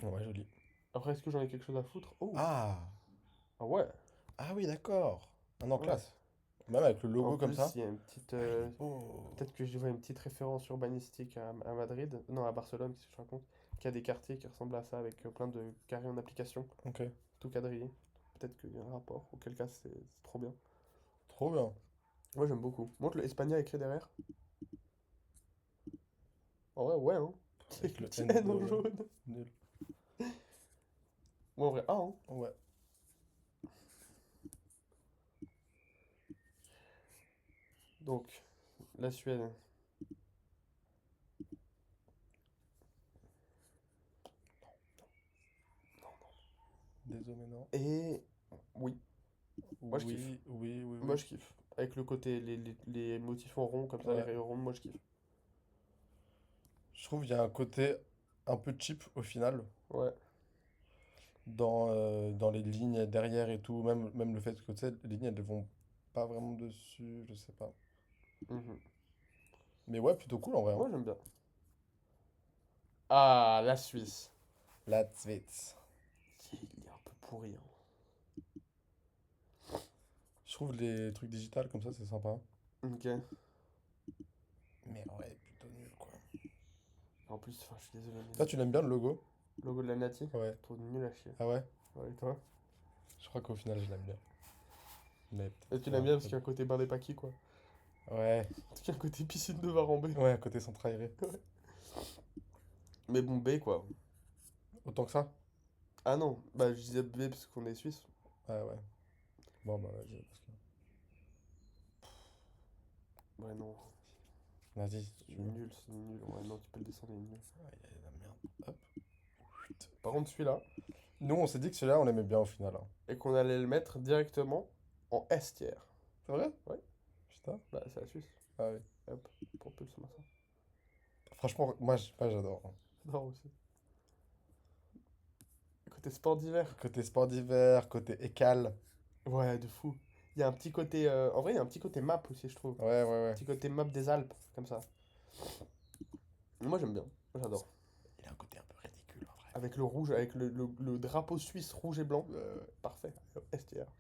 Ouais, joli. Après, est-ce que j'en ai quelque chose à foutre? Oh! Ah! Ah ouais! Ah oui, d'accord. Ah non, Ouais. classe. Même avec le En logo comme plus, ça. il y a une petite. Ah, il est beau. Peut-être que je vois une petite référence urbanistique à Madrid. Non, à Barcelone, qu'est-ce que je raconte? Qui a des quartiers qui ressemblent à ça avec plein de carrés en application, Ok, tout quadrillé. Peut-être qu'il y a un rapport. Auquel cas, c'est trop bien. trop bien. Moi, j'aime beaucoup. Montre le Espagna écrit derrière. En vrai, ouais, hein. Avec Avec le le petit N N de... en Ouais, jaune. nul. Ouais, en vrai, ah, hein. Ouais. Donc, la Suède. Désolé, non. Et. Oui, moi je kiffe. Oui, oui, oui, Moi oui. je kiffe. Avec le côté, les motifs en rond, comme ça, les Ouais. rayons ronds, moi je kiffe. Je trouve qu'il y a un côté un peu cheap au final. Ouais. Dans les lignes derrière et tout. Même le fait que, tu sais, les lignes, elles vont pas vraiment dessus, je sais pas. Mhm. Mais ouais, plutôt cool en vrai, hein. Moi j'aime bien. Ah, la Suisse. Latvets. Il est un peu pourri, hein. Je trouve les trucs digitales comme ça, c'est sympa. Ok. Mais ouais, plutôt nul quoi. En plus, enfin, je suis désolé, mais Toi, tu l'aimes bien le logo? le logo de la Nati, Ouais. je trouve nul à chier. Ah ouais? Ouais, et toi? Je crois qu'au final, je l'aime bien. Mais Et tu peut-être l'aimes un bien parce peu. qu'il y a un côté bain des paquis, quoi. Ouais. Parce qu'il y a un côté piscine de Varambé. Ouais, à côté centre aéré. Mais bon, B, quoi. Autant que ça? Ah non, bah je disais B parce qu'on est suisse. Ah ouais. Bon, bah vas-y. Ouais, non. Vas-y, si tu Il est veux. nul, c'est nul. Ouais, non, tu peux le descendre, il est nul. Ah, il y a la merde. Hop. Par contre, celui-là, Nous, on s'est dit que celui-là, on l'aimait bien au final, hein. et qu'on allait le mettre directement en S tiers. C'est vrai? Ouais, Putain. bah c'est la Suisse. Ah oui. Hop, propulse ça. Franchement, moi j'adore, hein. Non, aussi. Côté sport d'hiver. Côté sport d'hiver, côté écale. Ouais, de fou. Il y a un petit côté. En vrai, il y a un petit côté map aussi, je trouve. Ouais, ouais, ouais. Petit côté map des Alpes, comme ça. Moi, j'aime bien. Moi, j'adore. Il a un côté un peu ridicule en vrai. Avec le rouge, avec le drapeau suisse rouge et blanc. Parfait. STR.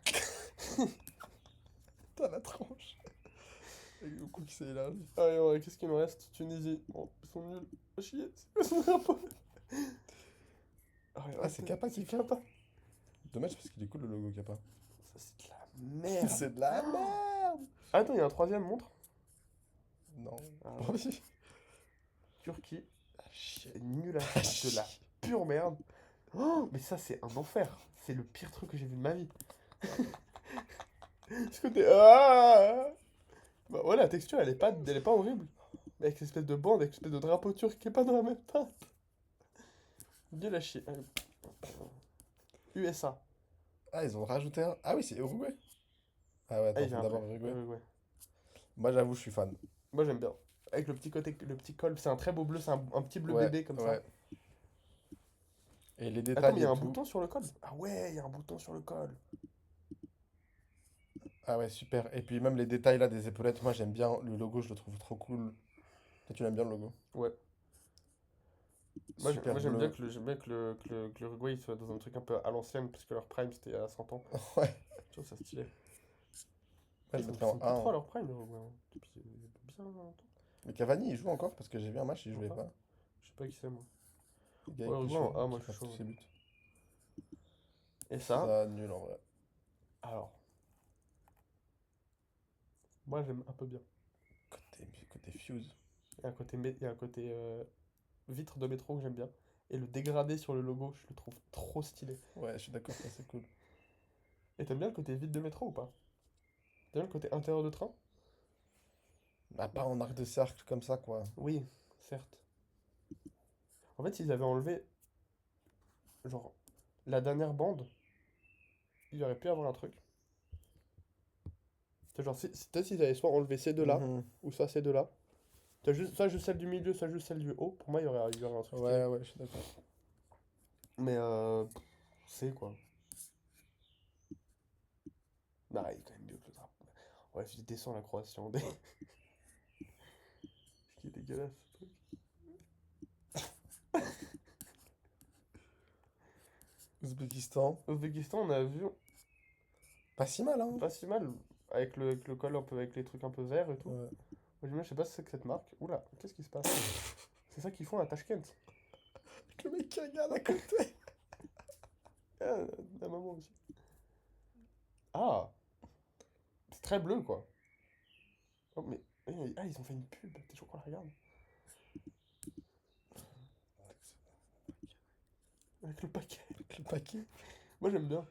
Putain, la tronche. Avec le cou qui s'est élargi. Allez, ouais, qu'est-ce qu'il me reste? Tunisie. Oh, ils sont nuls. Oh, chier. C'est quoi ce drapeau? Ah, Ah, c'est Kappa qui c'est fait? Kappa. Dommage parce qu'il est cool le logo Kappa. Ça, c'est de la merde. C'est de la merde! Attends, il y a un troisième montre. Non. Ah, Oh, ouais. oui. Turquie. Ah, chier. C'est nul à chier. De la pure merde. Oh, mais ça, c'est un enfer. C'est le pire truc que j'ai vu de ma vie. Ce côté. Ah bah ouais, la texture, elle est pas horrible. Mais avec cette espèce de bande, avec cette espèce de drapeau turc qui est pas dans la même teinte. Nul à chier. Allez. USA. Ah, ils ont rajouté un. Ah oui, c'est Uruguay. Ah ouais, Ah, attends, il faut vient d'abord après. Uruguay. Ouais. Moi, j'avoue, je suis fan. Moi, j'aime bien. Avec le petit côté, le petit col, c'est un très beau bleu, c'est un petit bleu Ouais, bébé comme ça. ouais. Et les Attends, mais il détails y et a un tout. bouton sur le col. Ah ouais, il y a un bouton sur le col. Ah ouais, super. Et puis même les détails là des épaulettes, moi j'aime bien le logo, je le trouve trop cool. Toi, tu l'aimes bien le logo? Ouais. Super Moi j'aime bien bleu. que que l'Uruguay soit dans un truc un peu à l'ancienne, parce que leur prime c'était à 100 ans. Ouais, Je trouve ça stylé. ouais, Ils je sont, mettrais ils en sont plus trop à 1. leur prime, l'Uruguay, hein. Depuis bien longtemps. Mais Cavani, il joue encore parce que j'ai vu un match, il jouait Encore. pas. Je sais pas qui c'est, moi. Le gars Ouais, avec les Uruguay cheveux en A, moi qui je suis rate tous chaud. ses buts. Et ça, Ça, nul en vrai. alors, moi j'aime un peu bien. Côté Fuse. Il y a un côté vitre de métro que j'aime bien. Et le dégradé sur le logo, je le trouve trop stylé. Ouais, je suis d'accord, ça c'est cool. Et t'aimes bien le côté vitre de métro ou pas? T'aimes bien le côté intérieur de train? Bah, pas en arc de cercle comme ça, quoi. Oui, certes. En fait, s'ils avaient enlevé, genre, la dernière bande, il aurait pu avoir un truc. C'est genre, peut-être s'ils avaient soit enlevé ces deux-là, Mhm. ou soit ces deux-là. T'as juste, soit juste celle du milieu, soit juste celle du haut. Pour moi, il y aurait un truc stylé. Ouais, ouais, je suis d'accord. Mais c'est quoi? Non, il est quand même mieux que le drapeau. Ouais, je descends la Croatie en D. Ce qui est dégueulasse, ce truc. Ouzbékistan. Ouzbékistan, on a vu Pas si mal, hein. pas si mal. Avec le col un peu, avec les trucs un peu verts et tout. Ouais. Moi, je sais pas si c'est que cette marque. Oula, qu'est-ce qui se passe? C'est ça qu'ils font à Tashkent. Avec le mec qui regarde à côté. Ah, la maman aussi. Ah, c'est très bleu, quoi. Oh, mais. Ah, ils ont fait une pub. T'es chaud qu'on la regarde? Avec le paquet. Avec le paquet. Moi, j'aime bien.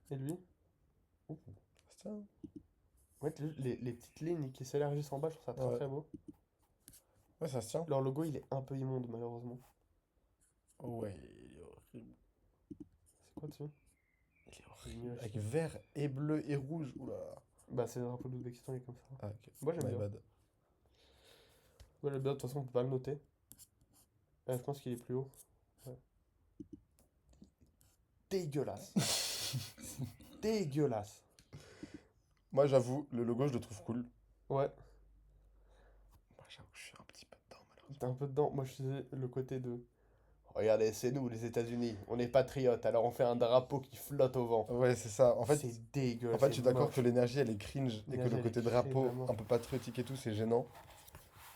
Et lui? Ouh. Tiens. Ouais, t'as vu, les petites lignes qui s'élargissent en bas, je trouve ça très Ouais. très beau. Ouais, ça se tient. Leur logo, il est un peu immonde, malheureusement. Ouais, il est horrible. C'est quoi dessus? Il est C'est horrible. nul à Avec chier. vert et bleu et rouge. Oula. Bah, c'est le drapeau de l'Ouzbékistan, il est comme ça. Ah, ok. Moi, j'aime My bien. bad. Moi, j'aime bien, de toute façon, on peut pas le noter. Je pense qu'il est plus haut. Ouais. Dégueulasse. Dégueulasse. Moi, j'avoue, le logo, je le trouve cool. Ouais, Moi, j'avoue, je suis un petit peu dedans, malheureusement. t'es un peu dedans. Moi, je faisais le côté de. Regardez, c'est nous, les États-Unis. On est patriotes, alors on fait un drapeau qui flotte au vent. Ouais, c'est ça. C'est dégueulasse. En fait, c'est je suis d'accord moche. que l'énergie, elle est cringe et que L'énergie, le elle est côté cringe, drapeau, vraiment. un peu patriotique et tout, c'est gênant.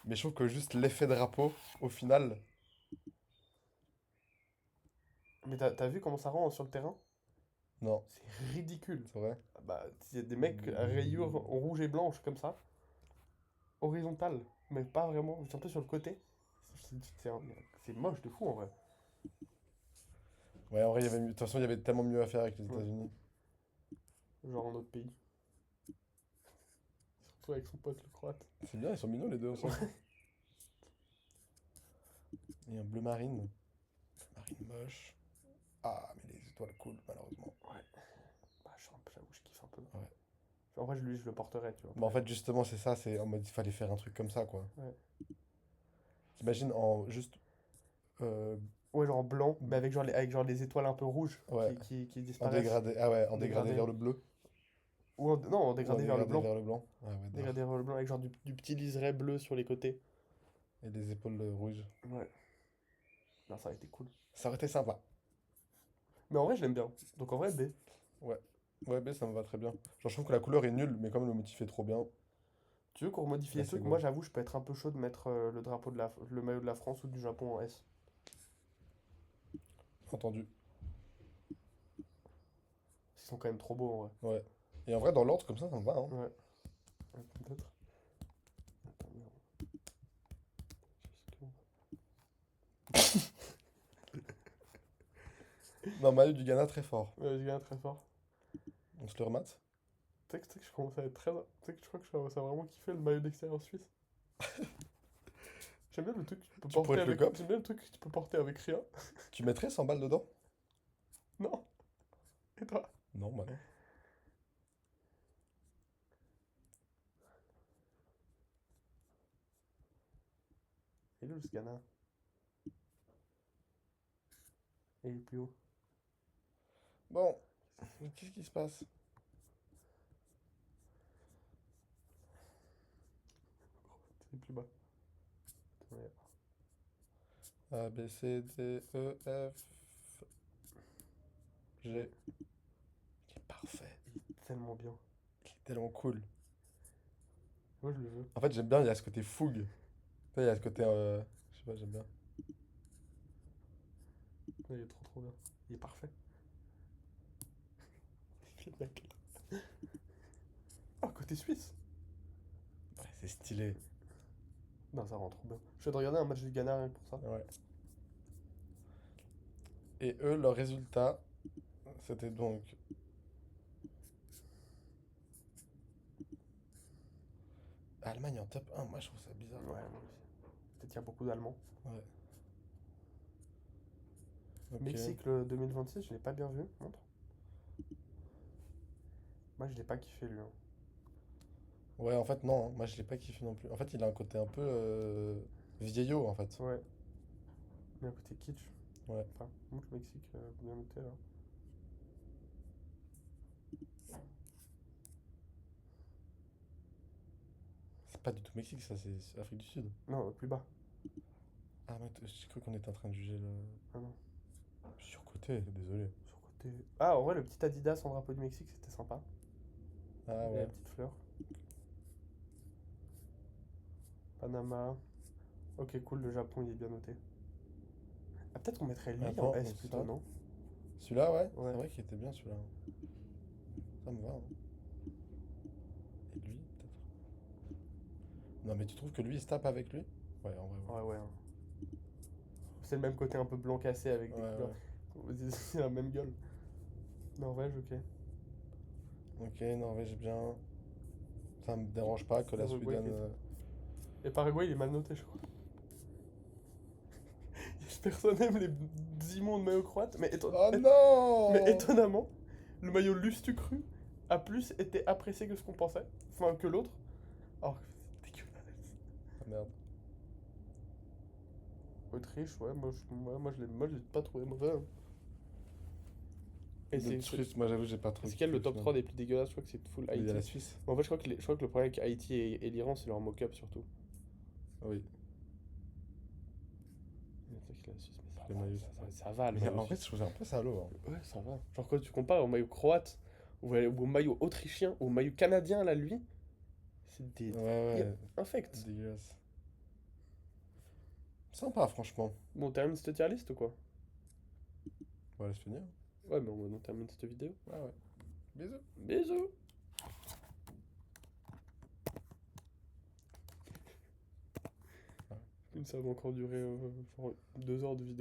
Mais je trouve que juste l'effet drapeau, au final, Mais t'as vu comment ça rend sur le terrain? non, C'est ridicule. c'est vrai. Bah, il y a des mecs à rayures en rouge et blanche comme ça, horizontale, mais pas vraiment, c'est un peu sur le côté. C'est moche de fou en vrai. Ouais, en vrai, de toute façon, il y avait tellement mieux à faire avec les Ouais. États-Unis. Genre en autre pays. Surtout avec son pote le croate. C'est bien, ils sont mignons les deux ensemble. Et un bleu marine. Bleu marine moche. Ah, mais les étoiles cool, malheureusement. Ouais. Bah, j'avoue, je kiffe un peu. Ouais. En vrai, lui, je le porterais, tu vois. Mais en fait, justement, c'est ça, c'est en mode, il fallait faire un truc comme ça, quoi. Ouais. T'imagines en juste. euh, Ouais, genre blanc, mais avec genre les étoiles un peu rouges ouais, qui en disparaissent. dégradé. Ah ouais, en En dégradé dégradé. vers le bleu. Ou non, en Ou en dégradé vers le dégradé blanc. vers le blanc. Ah ouais, dark. Dégradé vers le blanc avec genre du petit liseré bleu sur les côtés. Et des épaules rouges. Ouais. Non, ça aurait été cool. Ça aurait été sympa. Mais en vrai, je l'aime bien. Donc en vrai, B. Ouais. Ouais, B, ça me va très bien. Genre, je trouve que la couleur est nulle, mais comme le motif est trop bien, Tu veux qu'on remodifie là, les c'est trucs? go. Moi, j'avoue, je peux être un peu chaud de mettre le maillot de la France ou du Japon en S. Entendu. Ils sont quand même trop beaux en vrai. Ouais. Et en vrai, dans l'ordre, comme ça me va, hein. Ouais. Peut-être. Attends, merde. Non, maillot du Ghana, très fort. Ouais, je gagne très fort. On se le remate. Tu sais que je commence à être très. Tu sais que je crois que je commence à vraiment kiffer le maillot d'extérieur suisse. J'aime bien le truc que tu peux Tu porter pourrais te le avec. cop. J'aime bien le truc que tu peux porter avec rien. Tu mettrais 100 balles dedans? Non. Et toi? Non, bah non. Il est où ce Ghana? Il est plus haut. Bon, qu'est-ce qui se passe? Il est plus bas. Ouais. A, B, C, D, E, F, G. Il est parfait. Il est tellement bien. Il est tellement cool. Moi, je le veux. En fait, j'aime bien, il y a ce côté fougue. Tu sais, il y a ce côté. Je sais pas, j'aime bien. Il est trop trop bien. Il est parfait. Le mec. Oh, côté suisse. Ouais, c'est stylé. Non, ça rend trop bien. Je viens de regarder un match du Ghana rien que pour ça. Ouais. Et eux, leur résultat, c'était donc. Allemagne en top 1, moi je trouve ça bizarre. Ouais, moi aussi. Peut-être qu'il y a beaucoup d'Allemands. Ouais. Ok. Mexique le 2026, je l'ai pas bien vu. Montre. Moi, je l'ai pas kiffé lui, hein. Ouais, en fait, non, hein. Moi, je l'ai pas kiffé non plus. En fait, il a un côté un peu vieillot, en fait. Ouais. Mais un côté kitsch. Ouais. Enfin, moi, le Mexique, bien noté là. C'est pas du tout Mexique, ça, c'est Afrique du Sud. Non, plus bas. Ah, mais j'ai cru qu'on était en train de juger le. Ah non, Je suis surcoté, désolé. surcoté. Ah, en vrai, le petit Adidas en drapeau du Mexique, c'était sympa. Ah Et la ouais. petite fleur. Panama. Ok, cool, le Japon, il est bien noté. Ah, peut-être qu'on mettrait lui en Attends, S on plutôt, ça. non? Celui-là, ouais. Ouais. C'est vrai qu'il était bien celui-là. Ça me va, hein. Et lui, peut-être. Non, mais tu trouves que lui, il se tape avec lui? Ouais, en vrai, Ouais, ouais, hein. C'est le même côté un peu blanc cassé avec ouais. des Ouais, couleurs. C'est la même gueule. Norvège, ok. ouais. Ok, Norvège, bien. Ça me dérange pas que la Uruguay, Sweden. Et Paraguay, il est mal noté, je crois. Personne n'aime les immondes maillots croates, Oh mais non! étonnamment, le maillot Lustucru a plus été apprécié que ce qu'on pensait. Enfin, que l'autre. Alors que c'est dégueulasse. Ah merde. Autriche, ouais, moi, je l'ai pas trouvé mauvais, hein. Et Le truc, moi j'avoue, j'ai pas trop c'est quel kiffé le au top final. 3 des plus dégueulasses? Je crois que c'est full Il y a la Haïti. Suisse. Mais en fait, je crois que le problème avec Haïti et l'Iran, c'est leur mock-up surtout. Oui, Mais c'est que la Suisse, mais les maillots, c'est vrai. ça va, le Mais maillot en fait, je suisse. trouve ça un peu salaud, hein. Ouais, ça va. Genre, quand tu compares au maillot croate, au maillot autrichien, au maillot canadien, là, lui, c'est Ouais, il est ouais, infect. dégueulasse. Sympa, franchement. Bon, on termine cette tier list ou quoi? Bon, laisse finir. Ouais, mais on termine cette vidéo. Ouais, ouais. Bisous. Bisous! Ça va encore durer genre 2 heures de vidéo.